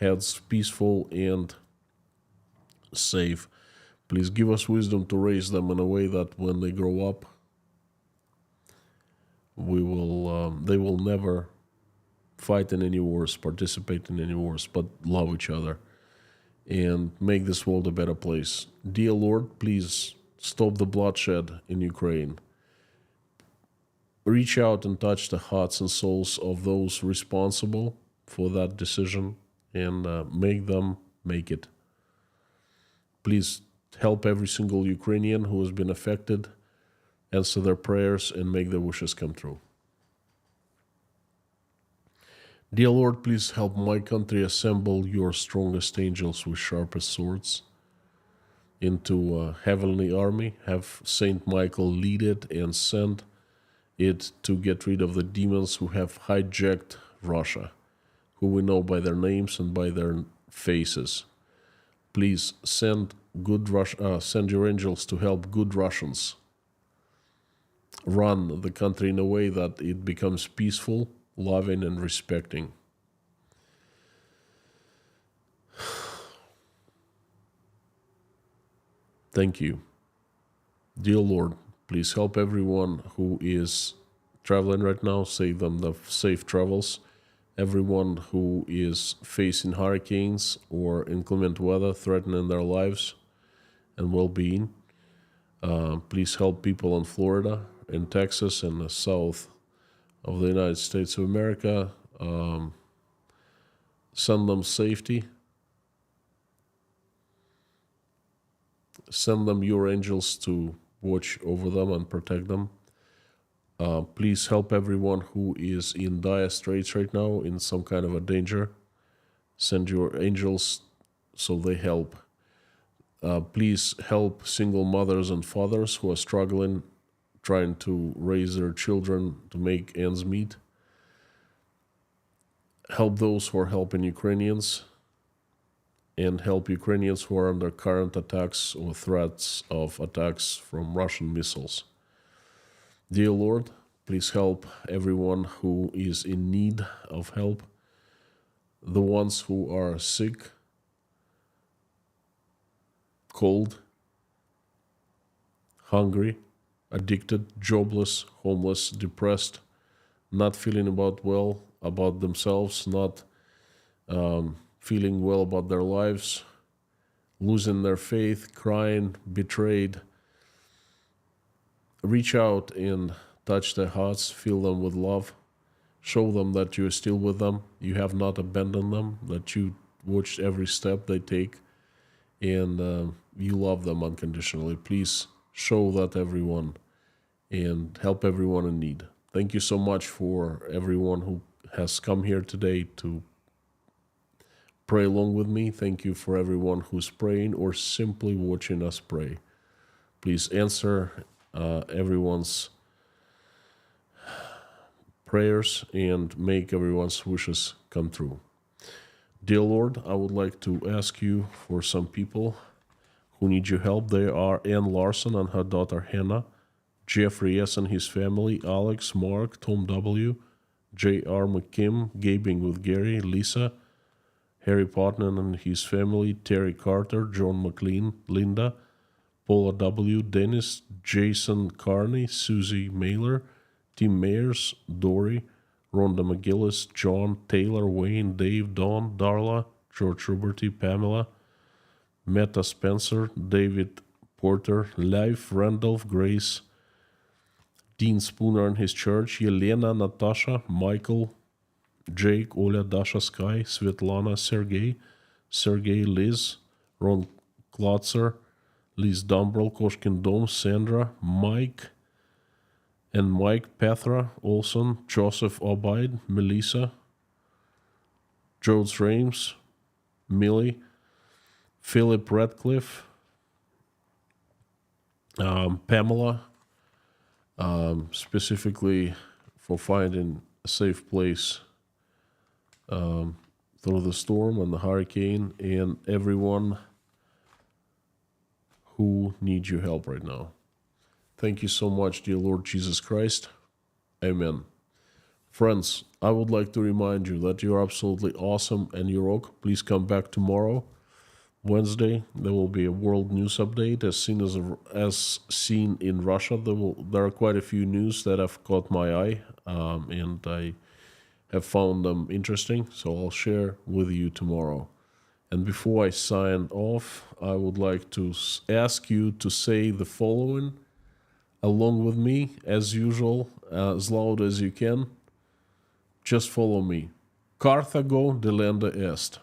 heads peaceful and safe. Please give us wisdom to raise them in a way that when they grow up, they will never fight in any wars, participate in any wars, but love each other and make this world a better place. Dear Lord, please stop the bloodshed in Ukraine. Reach out and touch the hearts and souls of those responsible for that decision and make them make it. Please help every single Ukrainian who has been affected, answer their prayers, and make their wishes come true. Dear Lord, please help my country assemble your strongest angels with sharpest swords into a heavenly army. Have Saint Michael lead it and send it to get rid of the demons who have hijacked Russia, who we know by their names and by their faces. Please send your angels to help good Russians run the country in a way that it becomes peaceful, loving, and respecting. Thank you. Dear Lord, please help everyone who is traveling right now, save them the safe travels. Everyone who is facing hurricanes or inclement weather threatening their lives and well-being. Please help people in Florida, in Texas, and the south of the United States of America. Send them safety. Send them your angels to watch over them and protect them. Please help everyone who is in dire straits right now, in some kind of a danger. Send your angels so they help. Please help single mothers and fathers who are struggling trying to raise their children to make ends meet. Help those who are helping Ukrainians, and help Ukrainians who are under current attacks or threats of attacks from Russian missiles. Dear Lord, please help everyone who is in need of help, the ones who are sick, cold, hungry, addicted, jobless, homeless, depressed, not feeling about themselves, not feeling well about their lives, losing their faith, crying, betrayed. Reach out and touch their hearts, fill them with love, show them that you are still with them, you have not abandoned them, that you watched every step they take, and you love them unconditionally. Please show that everyone and help everyone in need. Thank you so much for everyone who has come here today to pray along with me. Thank you for everyone who's praying or simply watching us pray. Please answer everyone's prayers and make everyone's wishes come true. Dear Lord, I would like to ask you for some people who need your help. They are Ann Larson and her daughter Hannah, Jeffrey S. and his family, Alex, Mark, Tom W., J.R. McKim, Gabing with Gary, Lisa, Harry Putnam and his family, Terry Carter, John McLean, Linda, Paula W., Dennis, Jason Carney, Susie Mailer, Tim Mayers, Dory, Rhonda McGillis, John, Taylor, Wayne, Dave, Don, Darla, George Ruberty, Pamela, Meta Spencer, David Porter, Leif, Randolph, Grace, Dean Spooner and his church, Yelena, Natasha, Michael, Jake, Oля, Dasha, Sky, Svetlana, Sergey, Liz, Ron Klotzer, Liz Dumbrell, Koshkin Dom, Sandra, Mike, Petra, Olson, Joseph Obaid, Melissa, Jodes Rames, Millie, Philip Radcliffe, Pamela, specifically for finding a safe place through the storm and the hurricane, and everyone who needs your help right now. Thank you so much, dear Lord Jesus Christ. Amen. Friends, I would like to remind you that you're absolutely awesome and you rock. Please come back tomorrow, Wednesday. There will be a world news update as seen in Russia. There are quite a few news that have caught my eye, and I have found them interesting, so I'll share with you tomorrow. And before I sign off, I would like to ask you to say the following along with me, as usual, as loud as you can. Just follow me. Carthago delenda est.